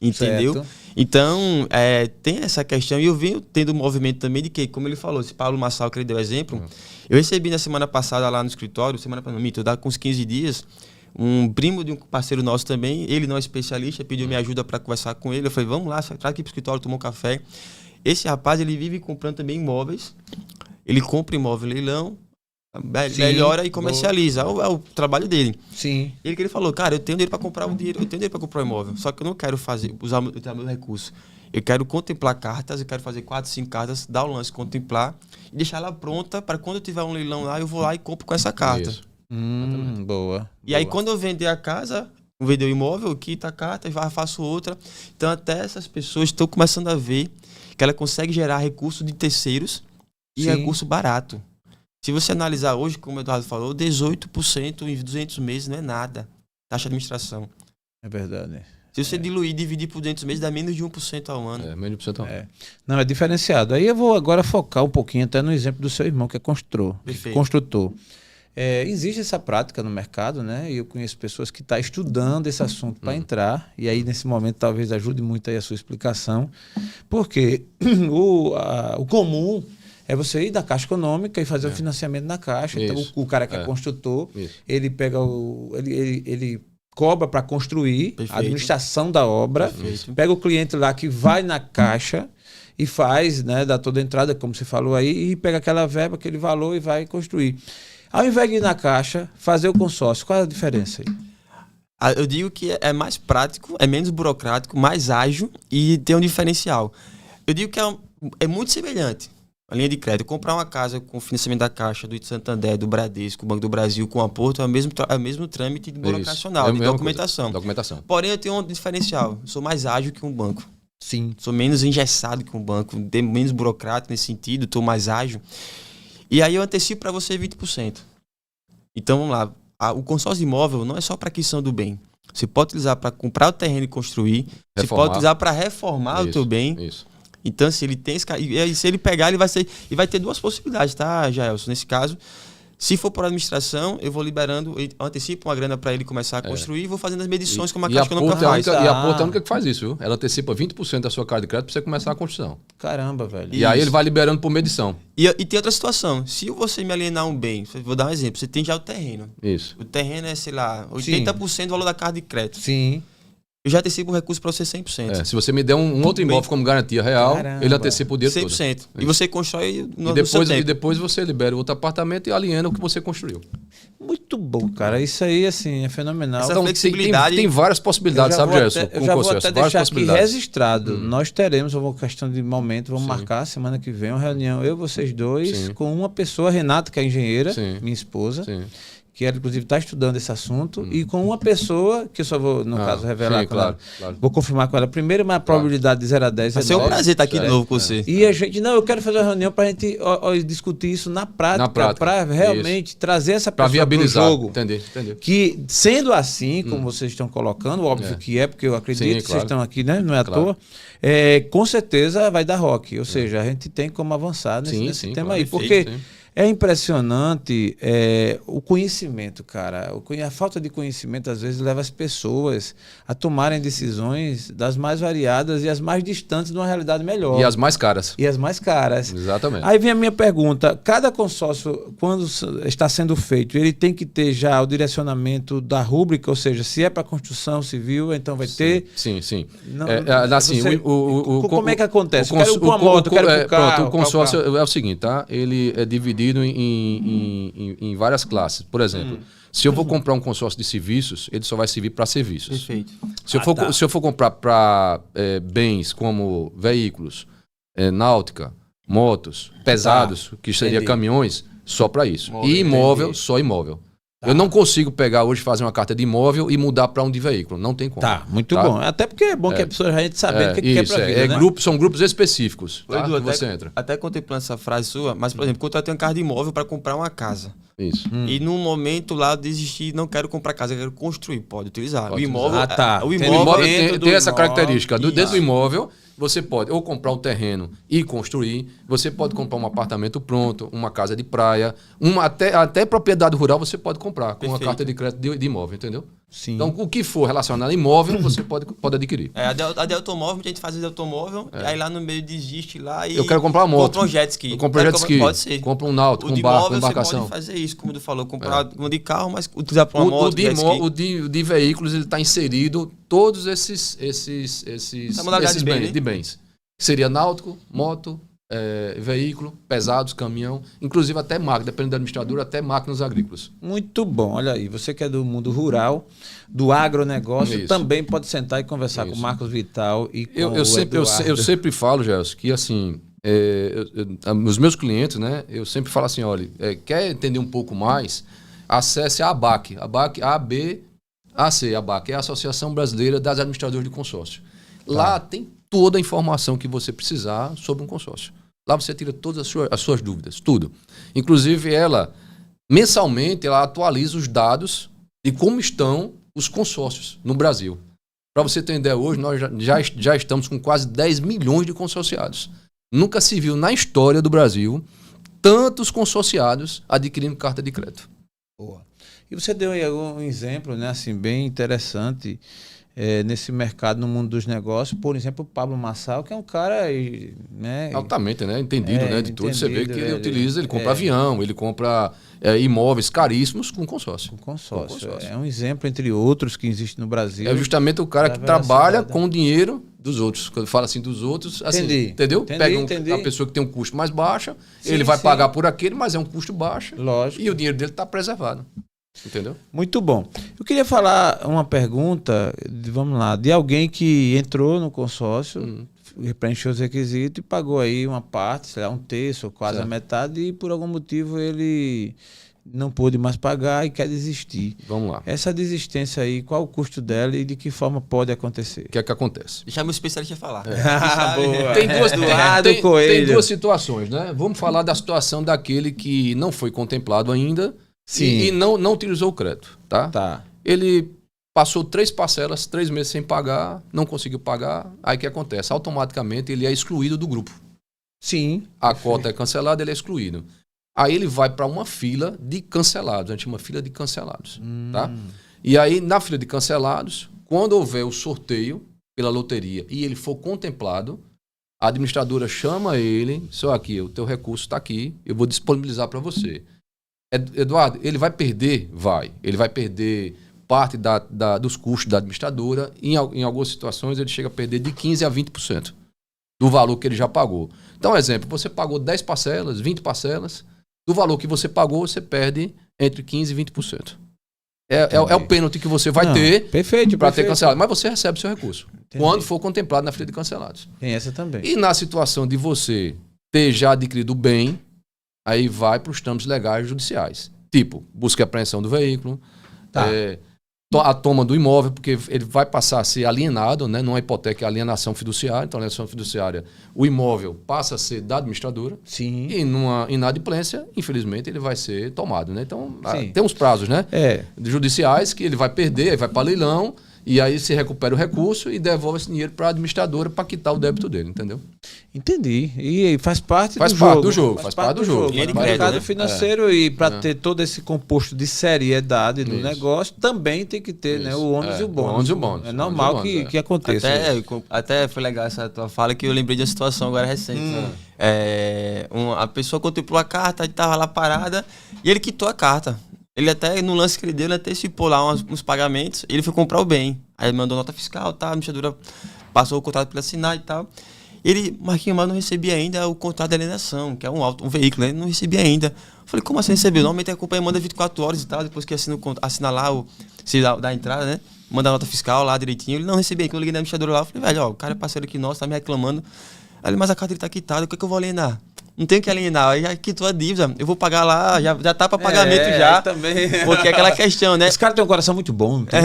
Entendeu? Certo. Então, tem essa questão. E eu venho tendo um movimento também de que, como ele falou, esse Paulo Massal, que ele deu exemplo, eu recebi na semana passada lá no escritório, com uns 15 dias, um primo de um parceiro nosso também, ele não é especialista, pediu minha ajuda para conversar com ele. Eu falei, vamos lá, traz aqui pro escritório, tomar um café. Esse rapaz, ele vive comprando também imóveis. Ele compra imóvel leilão, melhora e comercializa. É o trabalho dele. Sim. Ele falou, cara, eu tenho dinheiro para comprar um imóvel, só que eu não quero usar meu recurso. Eu quero contemplar cartas, eu quero fazer 4, 5 cartas, dar o lance, contemplar e deixar ela pronta para quando eu tiver um leilão lá, eu vou lá e compro com essa carta. Boa. E aí quando eu vender a casa, vender o imóvel, eu quito a carta, faço outra. Então até essas pessoas estão começando a ver que ela consegue gerar recurso de terceiros e recurso barato. Se você analisar hoje, como o Eduardo falou, 18% em 200 meses não é nada. Taxa de administração. É verdade. Se você diluir e dividir por 200 meses, dá menos de 1% ao ano. Menos de 1% ao ano. Não, é diferenciado. Aí eu vou agora focar um pouquinho até no exemplo do seu irmão, que é construtor. Existe essa prática no mercado, né? E eu conheço pessoas que estão estudando esse assunto para entrar, e aí nesse momento talvez ajude muito aí a sua explicação, porque o comum é você ir da Caixa Econômica e fazer o financiamento na Caixa. Então, o cara que é construtor, ele pega ele cobra para construir, a administração da obra, pega o cliente lá que vai na Caixa e faz, né, dá toda a entrada, como você falou aí, e pega aquela verba, aquele valor e vai construir. Ao invés de ir na Caixa, fazer o consórcio, qual é a diferença aí? Eu digo que é mais prático, é menos burocrático, mais ágil e tem um diferencial. Eu digo que é muito semelhante. A linha de crédito, comprar uma casa com financiamento da Caixa, do Itaú Santander, do Bradesco, Banco do Brasil, com a Porto, é o mesmo trâmite burocracional, de documentação. Porém, eu tenho um diferencial. Eu sou mais ágil que um banco. Sim. Sou menos engessado que um banco, menos burocrático nesse sentido, estou mais ágil. E aí eu antecipo para você 20%. Então, vamos lá. O consórcio de imóvel não é só para aquisição do bem. Você pode utilizar para comprar o terreno e construir. Você pode utilizar para reformar o teu bem. Isso. Então, se ele tem se ele pegar, ele vai ter duas possibilidades, tá, Jaelson? Nesse caso, se for por administração, eu vou liberando, eu antecipo uma grana para ele começar a construir e vou fazendo as medições como a Caixa Econômica faz. E a Porto é a única que faz isso, viu? Ela antecipa 20% da sua carta de crédito para você começar a construção. Caramba, velho. E aí ele vai liberando por medição. E tem outra situação. Se você me alienar um bem, vou dar um exemplo, você tem já o terreno. Isso. O terreno é, sei lá, 80% do valor da carta de crédito. Sim. Eu já antecipo o recurso para você 100%. Se você me der um outro imóvel como garantia real, ele antecipa o dinheiro 100%. Todo. E você constrói e depois você libera o outro apartamento e aliena o que você construiu. Muito bom, cara. Isso aí, assim, é fenomenal. Essa flexibilidade... Tem várias possibilidades, sabe, Gerson? Eu já vou até deixar aqui registrado. Nós teremos, uma questão de momento, vamos marcar semana que vem uma reunião, vocês dois, com uma pessoa, Renata, que é engenheira, minha esposa, que ela, inclusive, está estudando esse assunto, e com uma pessoa, que eu só vou, no caso, revelar, claro. Vou confirmar com ela primeiro, mas a probabilidade de 0 a 10 vai ser um prazer estar aqui de novo com você. E a gente, eu quero fazer uma reunião para a gente discutir isso na prática para realmente trazer essa pessoa para o jogo. Entendi. Que, sendo assim, como vocês estão colocando, óbvio que é, porque eu acredito que vocês estão aqui, né? Não é à toa, com certeza vai dar rock. Ou seja, a gente tem como avançar nesse tema aí. Porque... é impressionante o conhecimento, cara. A falta de conhecimento, às vezes, leva as pessoas a tomarem decisões das mais variadas e as mais distantes de uma realidade melhor. E as mais caras. Exatamente. Aí vem a minha pergunta. Cada consórcio, quando está sendo feito, ele tem que ter já o direcionamento da rúbrica, ou seja, se é para construção civil, então vai ter... Sim. Não, como é que acontece? Quero ir para uma moto, quero ir para o carro. Pronto, o consórcio é o seguinte, tá? Ele é dividido em várias classes. Por exemplo, se eu vou comprar um consórcio de serviços, ele só vai servir para serviços. Perfeito. Se eu for comprar para bens como veículos, náutica, motos, pesados, que seria caminhões, só para isso. E imóvel, só imóvel. Eu não consigo pegar hoje, fazer uma carta de imóvel e mudar para um de veículo. Não tem como. Muito bom. Até porque é bom que a pessoa já gente sabendo o que quer para a vida, né? São grupos específicos. Tá? Edu, você entra. Até contemplando essa frase sua, mas, por exemplo, quando eu tenho uma carta de imóvel para comprar uma casa. Isso. E num momento lá eu desisti, não quero comprar casa, eu quero construir. Pode utilizar. Pode o imóvel, utilizar. O imóvel tem essa característica. Dentro do imóvel, você pode ou comprar um terreno e construir, você pode comprar um apartamento pronto, uma casa de praia, até propriedade rural você pode comprar com uma carta de crédito de imóvel, entendeu? Sim. Então, o que for relacionado a imóvel, você pode adquirir. A de automóvel, a gente faz de automóvel, e aí lá no meio desiste lá e... Eu quero comprar uma moto. Compra um jet ski. Eu compro um jet ski. Pode ser. Compro um náutico, um barco, uma embarcação. Você pode fazer isso, como tu falou, comprar um de carro, mas utilizar para uma moto, jet ski. O de veículos, ele está inserido todos esses bens, de bens. Seria náutico, moto, veículo, pesados, caminhão, inclusive até máquina, dependendo da administradora, até máquinas agrícolas. Muito bom. Olha aí, você que é do mundo rural, do agronegócio, também pode sentar e conversar com o Marcos Vital e com o Eduardo. Eu sempre falo, Gelson, que assim, os meus clientes, né, eu sempre falo assim, olha, quer entender um pouco mais, acesse a ABAC, ABAC é a Associação Brasileira das Administradoras de Consórcio. Lá tem toda a informação que você precisar sobre um consórcio. Lá você tira todas as suas dúvidas, tudo. Inclusive, mensalmente, ela atualiza os dados de como estão os consórcios no Brasil. Para você ter ideia, hoje nós já estamos com quase 10 milhões de consorciados. Nunca se viu na história do Brasil tantos consorciados adquirindo carta de crédito. Boa. E você deu aí algum exemplo, né, assim, bem interessante nesse mercado, no mundo dos negócios. Por exemplo, o Pablo Marçal, que é um cara, né, Altamente, né? Entendido, né? De tudo. Você vê que ele utiliza, ele compra é, avião, ele compra imóveis caríssimos com consórcio. com consórcio. É um exemplo entre outros que existem no Brasil. É justamente o cara que trabalha com o dinheiro dos outros. Quando fala assim dos outros, assim, entendeu? Pega a pessoa que tem um custo mais baixo, ele vai pagar por aquele, mas é um custo baixo. Lógico. E o dinheiro dele está preservado. Entendeu? Muito bom. Eu queria falar uma pergunta, vamos lá, de alguém que entrou no consórcio, preencheu os requisitos e pagou aí uma parte, sei lá, um terço ou quase a metade, e por algum motivo ele não pôde mais pagar e quer desistir. Vamos lá. Essa desistência aí, qual o custo dela e de que forma pode acontecer? O que é que acontece? Deixa meu especialista falar. Boa. Tem duas situações, né? Vamos falar da situação daquele que não foi contemplado ainda. Sim. E não utilizou o crédito, tá? Ele passou 3 parcelas, 3 meses sem pagar, não conseguiu pagar. Aí o que acontece? Automaticamente ele é excluído do grupo. Sim. A cota é cancelada, ele é excluído. Aí ele vai para uma fila de cancelados. A gente chama fila de cancelados, tá? E aí na fila de cancelados, quando houver o sorteio pela loteria e ele for contemplado, a administradora chama ele, só aqui, o teu recurso está aqui, eu vou disponibilizar para você. Eduardo, ele vai perder? Vai. Ele vai perder parte dos custos da administradora. Em algumas situações, ele chega a perder de 15% a 20% do valor que ele já pagou. Então, exemplo, você pagou 10 parcelas, 20 parcelas. Do valor que você pagou, você perde entre 15% e 20%. É o pênalti que você vai ter para ter cancelado. Mas você recebe seu recurso. Quando for contemplado na fila de cancelados. Tem essa também. E na situação de você ter já adquirido o bem, aí vai para os trâmites legais judiciais. Tipo, busca e apreensão do veículo, a toma do imóvel, porque ele vai passar a ser alienado, né? Numa hipoteca é alienação fiduciária. Então, alienação fiduciária, o imóvel passa a ser da administradora. Sim. E numa inadimplência, infelizmente, ele vai ser tomado, né? Então, tem uns prazos, né? Judiciais que ele vai perder, aí vai para leilão, e aí se recupera o recurso e devolve esse dinheiro para a administradora para quitar o débito dele, entendeu? Entendi. E faz parte do jogo. Faz parte do jogo. No mercado financeiro e para ter todo esse composto de seriedade do negócio, também tem que ter, né, o ônus e o bônus. O ônus e o bônus. É normal que aconteça. Até foi legal essa tua fala, que eu lembrei de uma situação agora recente. A pessoa contemplou a carta, estava lá parada, e ele quitou a carta. Ele até, no lance que ele deu, ele até estipou lá uns pagamentos, ele foi comprar o bem. Aí ele mandou nota fiscal, tá, a administradora passou o contrato para ele assinar e tal. Ele, Marquinhos, mas não recebia ainda o contrato de alienação, que é um veículo, né? Ele não recebia ainda. Eu falei, como assim recebeu? Normalmente a companhia manda 24 horas e tal, depois que assina lá, se dá a entrada, né? Manda a nota fiscal lá direitinho. Ele não recebia. Quando eu liguei na administradora lá, eu falei, velho, ó, o cara é parceiro aqui nosso, tá me reclamando. Aí ele, mas a carta dele tá quitada, o que eu vou alienar? Não tenho que alienar, aí já quitou a dívida, eu vou pagar lá, já tá para pagamento já. Também. Porque é aquela questão, né? Os caras têm um coração muito bom. Então.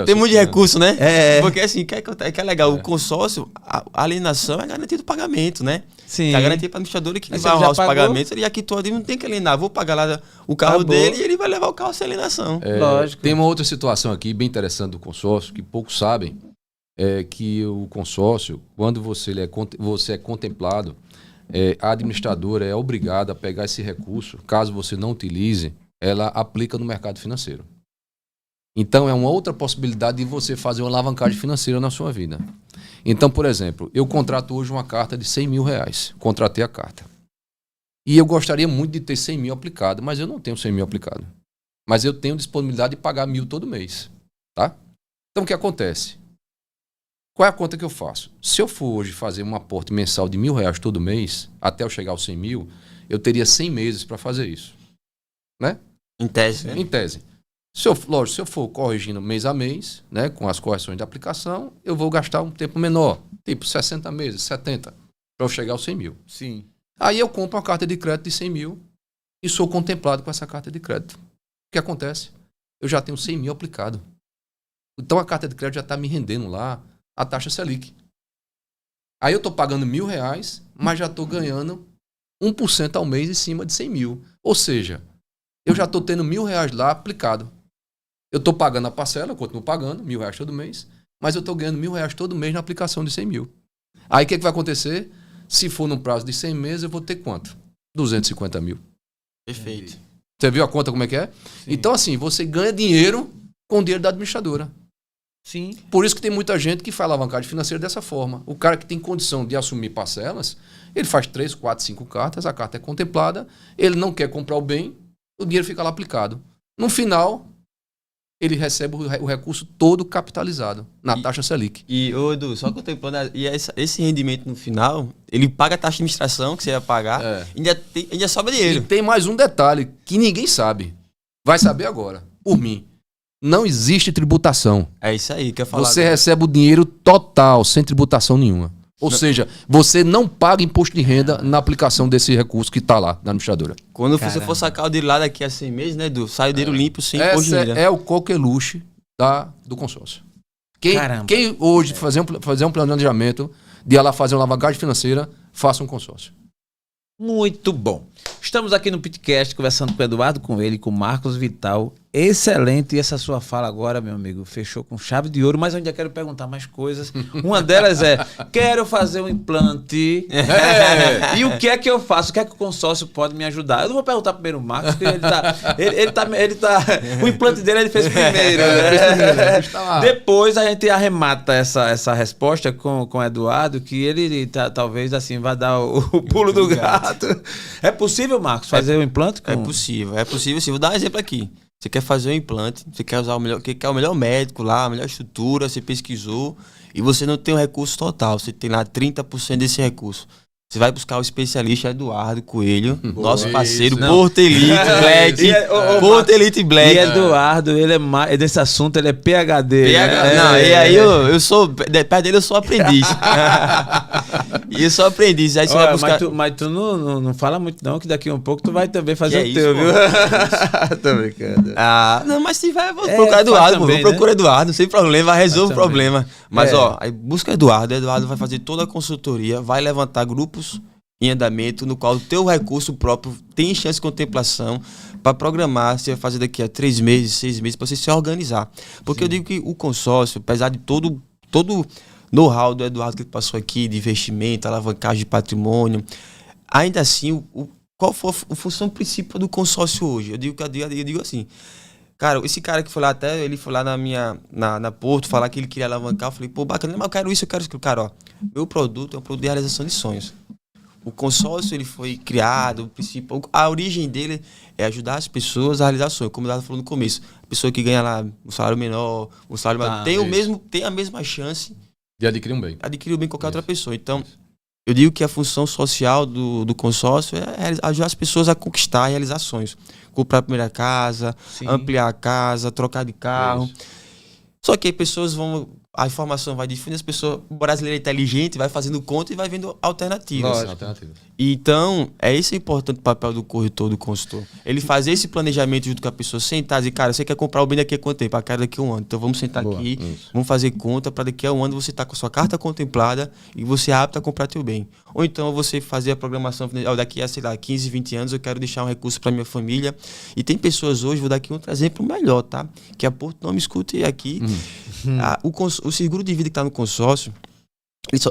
Tem muito de recurso, né? Porque assim, que é legal, o consórcio, a alienação é garantia do pagamento, né? Sim. É garantia para a administradora que vai honrar os pagamentos, ele já quitou a dívida, não tem que alienar, vou pagar lá o carro dele e ele vai levar o carro sem alienação. Lógico. Tem uma outra situação aqui bem interessante do consórcio, que poucos sabem, é que o consórcio, quando você é contemplado, a administradora é obrigada a pegar esse recurso, caso você não utilize, ela aplica no mercado financeiro. Então, é uma outra possibilidade de você fazer uma alavancagem financeira na sua vida. Então, por exemplo, eu contrato hoje uma carta de 100 mil reais. Contratei a carta. E eu gostaria muito de ter 100 mil aplicado, mas eu não tenho 100 mil aplicado. Mas eu tenho disponibilidade de pagar 1.000 todo mês. Tá? Então, o que acontece? Qual é a conta que eu faço? Se eu for hoje fazer um aporte mensal de R$1.000 todo mês, até eu chegar aos 100 mil, eu teria 100 meses para fazer isso. Né? Em tese, né? Em tese. Se eu for corrigindo mês a mês, né, com as correções de aplicação, eu vou gastar um tempo menor, tipo 60 meses, 70, para eu chegar aos 100 mil. Sim. Aí eu compro uma carta de crédito de 100 mil e sou contemplado com essa carta de crédito. O que acontece? Eu já tenho 100 mil aplicado. Então a carta de crédito já está me rendendo lá a taxa Selic. Aí eu estou pagando R$1.000, mas já estou ganhando 1% ao mês em cima de 100 mil. Ou seja, eu já estou tendo R$1.000 lá aplicado. Eu estou pagando a parcela, eu continuo pagando R$1.000 todo mês, mas eu estou ganhando R$1.000 todo mês na aplicação de 100 mil. Aí o que vai acontecer? Se for num prazo de 100 meses, eu vou ter quanto? 250 mil. Perfeito. Você viu a conta como é que é? Sim. Então, assim, você ganha dinheiro com o dinheiro da administradora. Sim. Por isso que tem muita gente que faz alavancagem financeira dessa forma. O cara que tem condição de assumir parcelas, ele faz 3, 4, 5 cartas, a carta é contemplada, ele não quer comprar o bem, o dinheiro fica lá aplicado. No final, ele recebe o recurso todo capitalizado na taxa Selic. E, ô Edu, só contemplando, esse rendimento no final, ele paga a taxa de administração que você ia pagar, ainda sobra E dinheiro. tem mais um detalhe que ninguém sabe. Vai saber agora, por mim. Não existe tributação. É isso aí que eu ia falar. Você agora. recebe o dinheiro total, sem tributação nenhuma. Ou seja, você não paga imposto de renda na aplicação desse recurso que está lá na administradora. Quando você for sacar o dinheiro lá daqui a 100 meses, né, Edu? Sai o dinheiro limpo, sem imposto de Essa renda. é o coqueluche do consórcio. Quem hoje fazer um planejamento de ir lá fazer uma alavancagem financeira, faça um consórcio. Muito bom. Estamos aqui no Pitcast conversando com o Eduardo Coelho, com o Marcos Vital. Excelente. E essa sua fala agora, meu amigo, fechou com chave de ouro, mas eu ainda quero perguntar mais coisas. Uma delas é, quero fazer um implante. E o que é que eu faço? O que é que o consórcio pode me ajudar? Eu não vou perguntar primeiro o Marcos, porque ele tá o implante dele ele fez primeiro. Depois a gente arremata essa resposta com o Eduardo, que ele talvez assim vai dar o pulo do gato. É possível, Marcos, fazer o implante? É possível sim. Vou dar um exemplo aqui. Você quer fazer um implante, você quer usar quer o melhor médico lá, a melhor estrutura, você pesquisou e você não tem o recurso total, você tem lá 30% desse recurso. Você vai buscar o especialista Eduardo Coelho, nosso parceiro, Porto Elite Black. Porto Elite Black. E Eduardo, ele é desse assunto, ele é PhD. Não, e aí eu sou, perto dele eu sou aprendiz. E eu sou aprendiz. Aí você vai buscar... Mas tu não fala muito não, que daqui a um pouco tu vai também fazer Que o teu, isso, viu? Tô brincando. Não, mas se vai, vou procurar Eduardo, também, vou procurar Eduardo, sem problema, resolve o também. problema. Mas aí busca Eduardo vai fazer toda a consultoria, vai levantar grupos em andamento, no qual o teu recurso próprio tem chance de contemplação para programar, você vai fazer daqui a 3 meses, 6 meses, para você se organizar. Porque eu digo que o consórcio, apesar de todo know-how do Eduardo que passou aqui, de investimento, alavancagem de patrimônio, ainda assim, qual foi a função principal do consórcio hoje? Eu digo assim, cara, esse cara que foi lá, até ele foi lá na Porto, falar que ele queria alavancar, eu falei, pô, bacana, mas eu quero isso. Cara, ó, meu produto é um produto de realização de sonhos. O consórcio, ele foi criado, a origem dele é ajudar as pessoas a realizar sonhos, como o Eduardo falou no começo. A pessoa que ganha lá um salário menor, um salário maior, tem a mesma chance de adquirir um bem. Adquirir o bem qualquer outra pessoa. Então, eu digo que a função social do consórcio é ajudar as pessoas a conquistar e realizar sonhos. Comprar a primeira casa, ampliar a casa, trocar de carro. Só que aí pessoas a informação vai difundindo, as pessoas, o brasileiro é inteligente, vai fazendo conta e vai vendo alternativas. Então, esse é importante o papel do corretor, do consultor. Ele fazer esse planejamento junto com a pessoa, sentar e dizer, cara, você quer comprar o bem daqui a quanto tempo? Cara, daqui a um ano. Então vamos sentar aqui, vamos fazer conta para daqui a um ano você estar com a sua carta contemplada e você é apto a comprar teu bem. Ou então você fazer a programação, daqui a, sei lá, 15, 20 anos eu quero deixar um recurso para minha família. E tem pessoas hoje, vou dar aqui um exemplo melhor, tá? Que a Porto não me escute aqui. O seguro de vida que está no consórcio,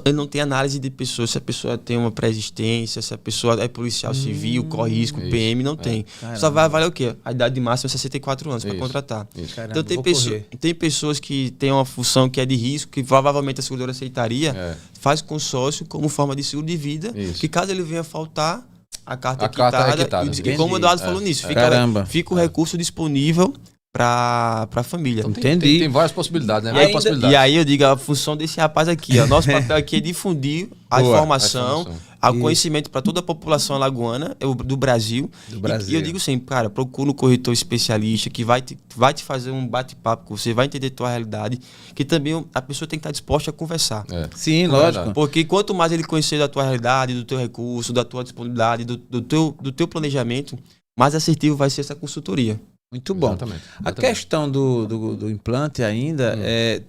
ele não tem análise de pessoas, se a pessoa tem uma pré-existência, se a pessoa é policial civil, corre risco, PM, não tem. Caramba. Só vai avaliar o quê? A idade máxima é 64 anos para contratar. Caramba, então tem pessoas que têm uma função que é de risco, que provavelmente a seguradora aceitaria, faz consórcio como forma de seguro de vida, que caso ele venha faltar, a carta é quitada. E como o Eduardo falou nisso, fica o recurso disponível para a família. Então, tem várias possibilidades, né? E aí eu digo, a função desse rapaz aqui, ó, nosso papel aqui é difundir a informação, o conhecimento para toda a população alagoana, do Brasil. E eu digo sempre, cara, procura um corretor especialista que vai te fazer um bate-papo com você, vai entender a tua realidade, que também a pessoa tem que estar disposta a conversar. Sim, lógico. Porque quanto mais ele conhecer da tua realidade, do teu recurso, da tua disponibilidade, do teu planejamento, mais assertivo vai ser essa consultoria. Muito bom. Exatamente. A questão do implante ainda,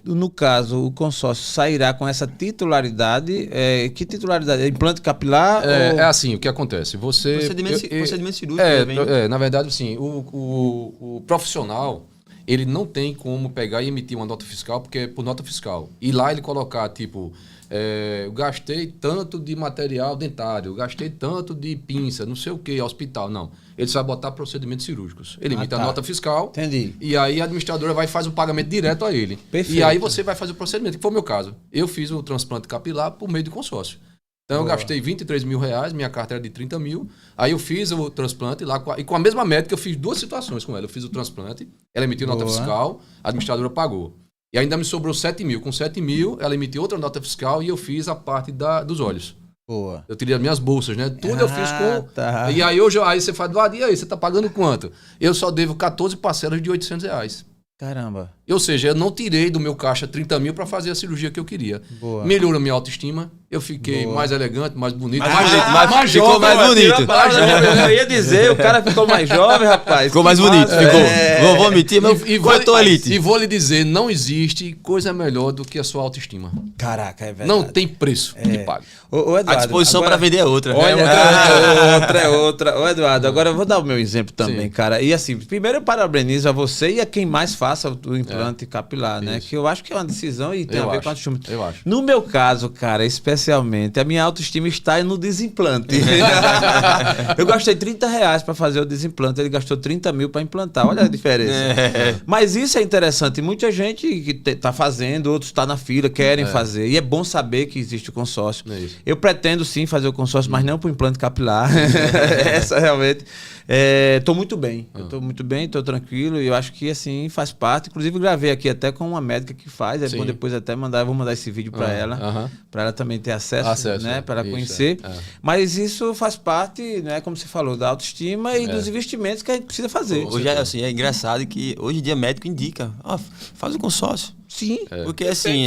no caso, o consórcio sairá com essa titularidade. Que titularidade? Implante capilar? É assim, o que acontece? Procedimento cirúrgico. Na verdade, assim, o profissional, ele não tem como pegar e emitir uma nota fiscal, porque é por nota fiscal. E lá ele colocar, tipo, eu gastei tanto de material dentário, eu gastei tanto de pinça, não sei o que, hospital. Não. Ele só vai botar procedimentos cirúrgicos. Ele emite a nota fiscal. Entendi. E aí a administradora vai e faz o pagamento direto a ele. Perfeito. E aí você vai fazer o procedimento, que foi o meu caso. Eu fiz o transplante capilar por meio de consórcio. Então eu gastei 23 mil reais, minha carta era de 30 mil. Aí eu fiz o transplante lá, e com a mesma médica eu fiz 2 situações com ela. Eu fiz o transplante, ela emitiu nota fiscal, a administradora pagou. E ainda me sobrou 7 mil. Com 7 mil, ela emitiu outra nota fiscal e eu fiz a parte dos olhos. Boa. Eu tirei as minhas bolsas, né? Tudo eu fiz com... Tá. E aí hoje aí você fala, e aí, você tá pagando quanto? Eu só devo 14 parcelas de 800 reais. Caramba. Ou seja, eu não tirei do meu caixa 30 mil para fazer a cirurgia que eu queria. Boa. Melhorou minha autoestima, eu fiquei mais elegante, mais bonito, mais mais ficou jovem. mais bonito. Mais jovem, eu ia dizer, o cara ficou mais jovem, rapaz. Ficou mais bonito, ficou. Vou mentir, mas quanto elite. E vou lhe dizer, não existe coisa melhor do que a sua autoestima. Caraca, é verdade. Não tem preço que pague. Ô, Eduardo, A disposição agora... para vender é outra. Olha, é outra. Ô, Eduardo, agora eu vou dar o meu exemplo também, Sim. cara. E assim, primeiro eu parabenizo a você e a quem mais faça o implante capilar, né? Que eu acho que é uma decisão e tem a ver com a autoestima. Eu acho. No meu caso, cara, especialmente, a minha autoestima está no desimplante. Eu gastei 30 reais para fazer o desimplante, ele gastou 30 mil para implantar. Olha a diferença. Mas isso é interessante. Muita gente que tá fazendo, outros tá na fila, querem fazer. E é bom saber que existe o consórcio. É isso. Eu pretendo sim fazer o consórcio, mas não para o implante capilar. Essa realmente. Tô muito bem. Eu tô muito bem, tô tranquilo. E eu acho que assim faz parte. Inclusive, gravei aqui até com uma médica que faz. É bom depois até mandar. Eu vou mandar esse vídeo para ela. Para ela também ter acesso, né? Para ela conhecer. Mas isso faz parte, né? Como você falou, da autoestima e dos investimentos que a gente precisa fazer. Hoje assim, é engraçado que hoje em dia médico indica. Faz o consórcio. Sim. Porque assim,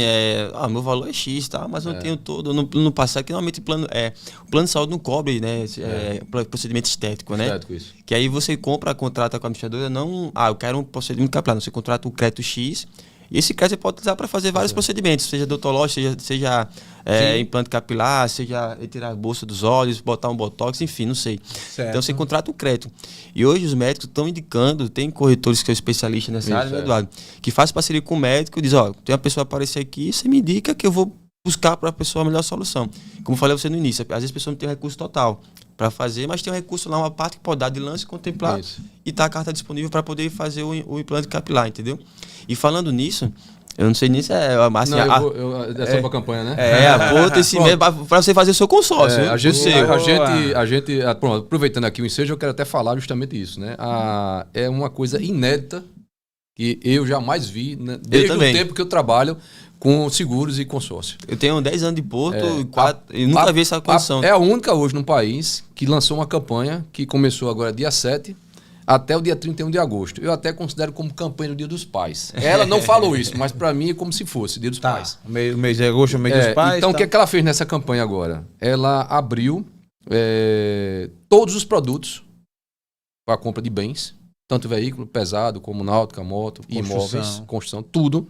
meu valor é X, tá? Mas eu tenho todo. No passado, que normalmente o plano de saúde não cobre, né? Procedimento estético, né? Estético, isso. Que aí você contrata com a administradora, não. Eu quero um procedimento capilar. Você contrata um crédito X. E esse crédito você pode utilizar para fazer vários procedimentos, seja odontológico, seja implante capilar, seja retirar a bolsa dos olhos, botar um botox, enfim, não sei. Certo. Então você contrata um crédito. E hoje os médicos estão indicando, tem corretores que são especialistas nessa área, né, Eduardo? Que faz parceria com o médico e diz, tem uma pessoa aparecer aqui, você me indica que eu vou buscar para a pessoa a melhor solução. Como eu falei a você no início, às vezes a pessoa não tem recurso total para fazer, mas tem um recurso lá, uma parte que pode dar de lance, contemplar e tá a carta disponível para poder fazer o implante capilar, entendeu? E falando nisso, eu não sei nem se é a Márcia. É sobre a campanha, né? Aponta esse mês para você fazer o seu consórcio. Pronto, aproveitando aqui o ensejo, eu quero até falar justamente isso, né? É uma coisa inédita que eu jamais vi, né? Desde o tempo que eu trabalho com seguros e consórcio. Eu tenho 10 anos de Porto e nunca vi essa condição. É a única hoje no país que lançou uma campanha que começou agora dia 7 até o dia 31 de agosto. Eu até considero como campanha do Dia dos Pais. Ela não falou isso, mas para mim é como se fosse Dia dos Pais. O mês de agosto é o mês dos pais. Então, o que é que ela fez nessa campanha agora? Ela abriu todos os produtos para a compra de bens, tanto veículo pesado como náutica, moto, imóveis, construção, tudo.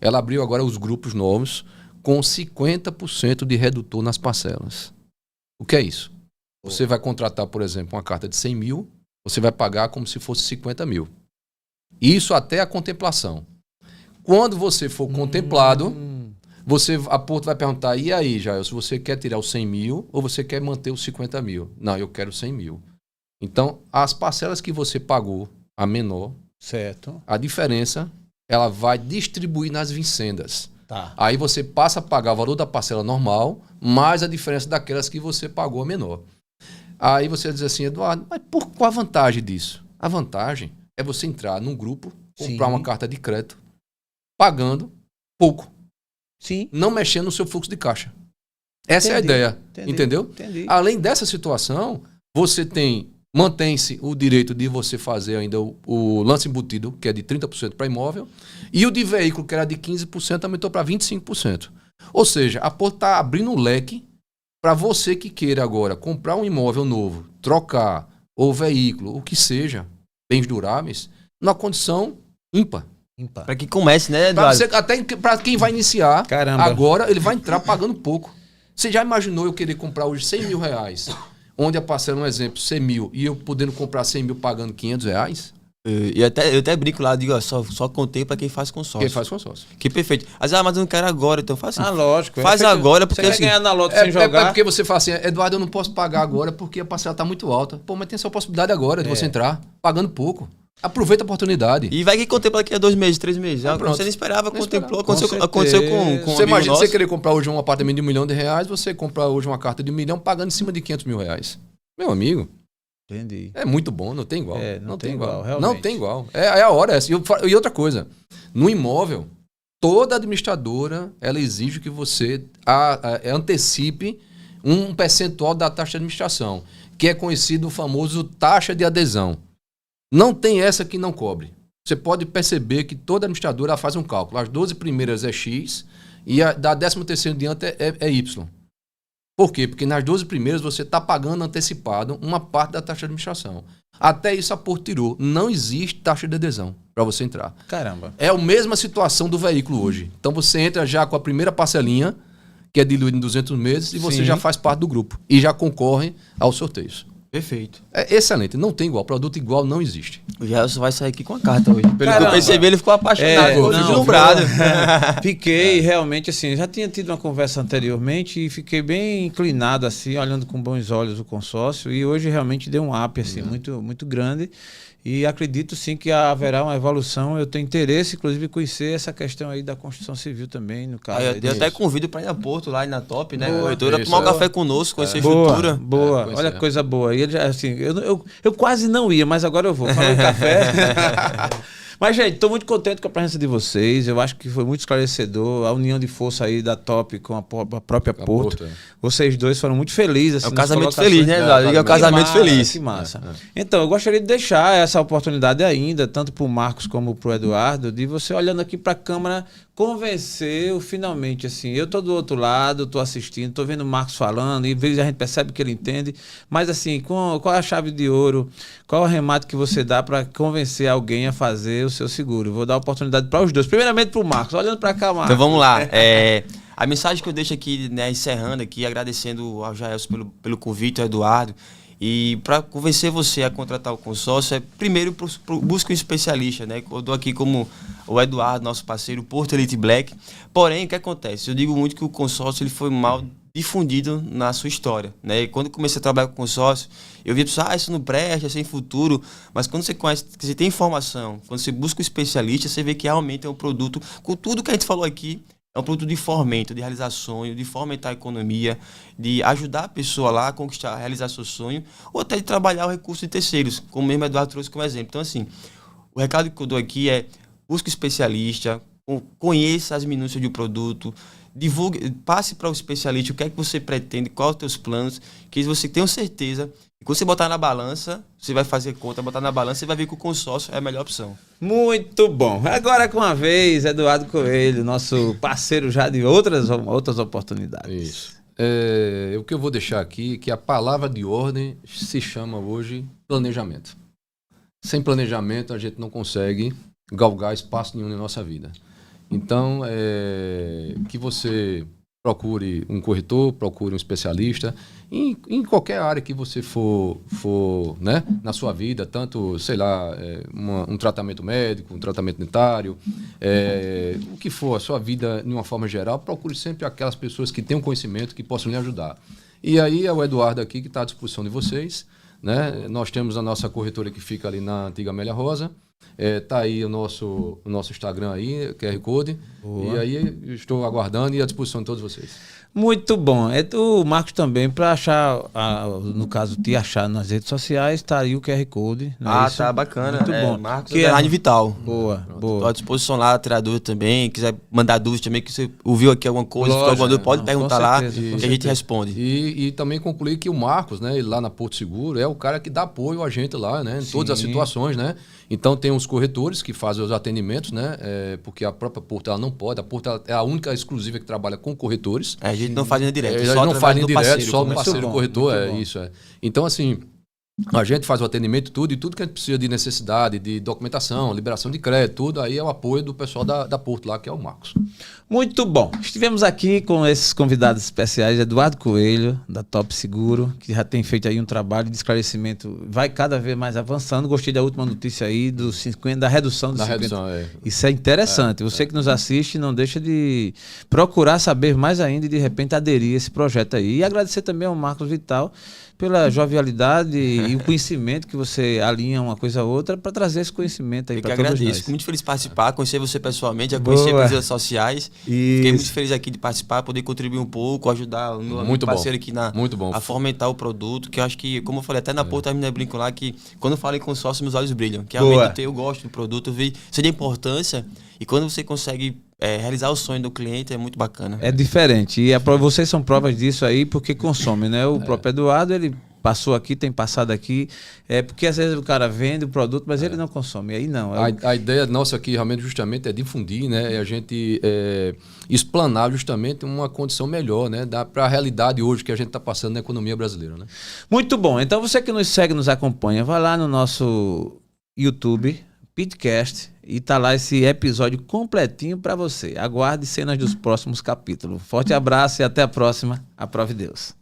Ela abriu agora os grupos novos com 50% de redutor nas parcelas. O que é isso? Você vai contratar, por exemplo, uma carta de 100 mil, você vai pagar como se fosse 50 mil. Isso até a contemplação. Quando você for contemplado, a Porto vai perguntar, e aí, Jael, se você quer tirar os 100 mil ou você quer manter os 50 mil? Não, eu quero 100 mil. Então, as parcelas que você pagou, a menor, certo, a diferença, ela vai distribuir nas vincendas. Tá. Aí você passa a pagar o valor da parcela normal, mais a diferença daquelas que você pagou a menor. Aí você diz assim, Eduardo, mas qual a vantagem disso? A vantagem é você entrar num grupo, comprar uma carta de crédito, pagando pouco. Sim. Não mexendo no seu fluxo de caixa. Essa é a ideia. Entendeu? Entendi. Além dessa situação, você mantém-se o direito de você fazer ainda o lance embutido, que é de 30% para imóvel, e o de veículo, que era de 15%, aumentou para 25%. Ou seja, a Porto está abrindo um leque para você que queira agora comprar um imóvel novo, trocar, ou veículo, o que seja, bens duráveis, numa condição ímpar. Para que comece, né, Eduardo? Até para quem vai iniciar, Caramba. agora ele vai entrar pagando pouco. Você já imaginou eu querer comprar hoje 100 mil reais, onde a parcela, um exemplo, 100 mil, e eu podendo comprar 100 mil pagando 500 reais? Eu até brinco lá, digo, ó, só contei pra quem faz consórcio. Quem faz consórcio. Que perfeito. Mas eu não quero agora, então faz assim. Lógico. Faz agora, porque você quer ganhar na loto sem jogar. É porque você fala assim, Eduardo, eu não posso pagar agora porque a parcela tá muito alta. Pô, mas tem essa possibilidade agora de você entrar, pagando pouco. Aproveita a oportunidade. E vai que contempla daqui a 2 meses, 3 meses. Você não esperava, contemplou, aconteceu com você imagina nosso. você querer comprar hoje um apartamento de R$1 milhão, você comprar hoje uma carta de R$1 milhão pagando em cima de R$500 mil. Meu amigo. Entendi. É muito bom, não tem igual. Não tem igual, realmente. Não tem igual. É a hora essa. E outra coisa, no imóvel, toda administradora, ela exige que você antecipe um percentual da taxa de administração, que é conhecido o famoso taxa de adesão. Não tem essa que não cobre. Você pode perceber que toda administradora faz um cálculo. As 12 primeiras é X e da 13ª em diante é Y. Por quê? Porque nas 12 primeiras você está pagando antecipado uma parte da taxa de administração. Até isso a Porto tirou. Não existe taxa de adesão para você entrar. Caramba. É a mesma situação do veículo hoje. Então você entra já com a primeira parcelinha, que é diluída em 200 meses, e você já faz parte do grupo. E já concorre aos sorteios. Perfeito. É excelente. Não tem igual. Produto igual não existe. O Gelson vai sair aqui com a carta hoje. Pelo que eu Caramba. percebi, ele ficou apaixonado, ficou deslumbrado. Fiquei realmente assim, já tinha tido uma conversa anteriormente e fiquei bem inclinado assim, olhando com bons olhos o consórcio, e hoje realmente deu um up assim, muito, muito grande. E acredito sim que haverá uma evolução. Eu tenho interesse, inclusive, em conhecer essa questão aí da construção civil também, no caso. Eu dei até convido para ir a Porto, lá na Top, né? Boa, Corretora, tomar um café conosco, conhecer a boa, estrutura. Boa, olha que coisa boa. E ele já, assim, eu quase não ia, mas agora eu vou. Falou em café. Mas, gente, estou muito contente com a presença de vocês. Eu acho que foi muito esclarecedor. A união de força aí da Top com a própria Porto. Vocês dois foram muito felizes. Assim, é um casamento feliz, né, Eduardo? É um casamento feliz. Que massa. Então, eu gostaria de deixar essa oportunidade ainda, tanto para o Marcos como para o Eduardo, de você olhando aqui para a câmera, convencer finalmente, assim, eu estou do outro lado, estou assistindo, estou vendo o Marcos falando, e às vezes a gente percebe que ele entende, mas assim, qual é a chave de ouro, qual é o arremate que você dá para convencer alguém a fazer o seu seguro? Vou dar a oportunidade para os dois, primeiramente para o Marcos, olhando para cá, Marcos. Então vamos lá, a mensagem que eu deixo aqui, né, encerrando aqui, agradecendo ao Jaelson pelo convite, ao Eduardo, e para convencer você a contratar o consórcio, primeiro busque um especialista, né? Eu dou aqui como o Eduardo, nosso parceiro, Porto Elite Black. Porém, o que acontece? Eu digo muito que o consórcio ele foi mal difundido na sua história, né? E quando eu comecei a trabalhar com consórcio, eu via pessoas, isso não presta, é sem futuro. Mas quando você conhece, você tem informação, quando você busca um especialista, você vê que realmente é um produto, com tudo que a gente falou aqui, é um produto de fomento, de realizar sonho, de fomentar a economia, de ajudar a pessoa lá a conquistar, a realizar seu sonho, ou até de trabalhar o recurso de terceiros, como mesmo o Eduardo trouxe como exemplo. Então, assim, o recado que eu dou aqui é busque um especialista, conheça as minúcias do produto, divulgue, passe para o especialista o que é que você pretende, quais os teus planos, que você tenha certeza. E quando você botar na balança, você vai fazer conta, botar na balança, você vai ver que o consórcio é a melhor opção. Muito bom. Agora com a vez, Eduardo Coelho, nosso parceiro já de outras oportunidades. Isso. O que eu vou deixar aqui é que a palavra de ordem se chama hoje planejamento. Sem planejamento, a gente não consegue galgar espaço nenhum na nossa vida. Então, que você procure um corretor, procure um especialista em qualquer área que você for né, na sua vida, tanto, sei lá, um tratamento médico, um tratamento dentário, o que for, a sua vida de uma forma geral, procure sempre aquelas pessoas que tenham conhecimento, que possam lhe ajudar. E aí é o Eduardo aqui que está à disposição de vocês, né? Nós temos a nossa corretora que fica ali na antiga Amélia Rosa. Tá aí o nosso Instagram aí, QR Code. Boa. E aí estou aguardando e à disposição de todos vocês. Muito bom. O Marcos também, para achar, no caso, te achar nas redes sociais, tá aí o QR Code. Tá bacana. Muito bom. Marcos é Vital. Boa. Estou à disposição lá, tirar dúvida também. Quiser mandar dúvidas também, que você ouviu aqui alguma coisa, ficou alguma dúvida, pode perguntar lá, que a gente responde. E também concluir que o Marcos, né, lá na Porto Seguro, é o cara que dá apoio a gente lá, né, em todas as situações, né? Então tem os corretores que fazem os atendimentos, né? Porque a própria Porto ela não pode. A Porto é a única exclusiva que trabalha com corretores. A gente não faz nem direto. A gente não faz nem direto, só o parceiro corretor, isso. Então, assim, A gente faz o atendimento tudo, e tudo que a gente precisa de necessidade, de documentação, liberação de crédito, tudo, aí é o apoio do pessoal da Porto lá, que é o Marcos. Muito bom. Estivemos aqui com esses convidados especiais, Eduardo Coelho, da Top Seguro, que já tem feito aí um trabalho de esclarecimento, vai cada vez mais avançando. Gostei da última notícia aí dos 50, da redução dos 50%. Redução, Isso é interessante. Você que nos assiste, não deixa de procurar saber mais ainda e de repente aderir a esse projeto aí. E agradecer também ao Marcos Vital pela jovialidade e o conhecimento que você alinha uma coisa a outra para trazer esse conhecimento aí para todos nós. Eu que agradeço. Fico muito feliz de participar, conhecer você pessoalmente, já Boa. conheci pelas redes sociais. Isso. Fiquei muito feliz aqui de participar, poder contribuir um pouco, ajudar o meu amigo parceiro aqui a fomentar o produto, que eu acho que, como eu falei, até na Porto a menina brinco lá, que quando eu falo em consórcio, meus olhos brilham. Que realmente eu gosto do produto, eu sei da importância, e quando você consegue realizar o sonho do cliente, é muito bacana. É diferente. E vocês são provas disso aí, porque consomem, né? O próprio Eduardo, ele passou aqui, tem passado aqui, porque às vezes o cara vende o produto, mas ele não consome. Aí não. A ideia nossa aqui realmente justamente é difundir, né? É a gente explanar justamente uma condição melhor, né? Para a realidade hoje que a gente está passando na economia brasileira, né? Muito bom. Então você que nos segue, nos acompanha, vai lá no nosso YouTube, Pitcast, e tá lá esse episódio completinho para você. Aguarde cenas dos próximos capítulos. Forte abraço e até a próxima. Aprove Deus.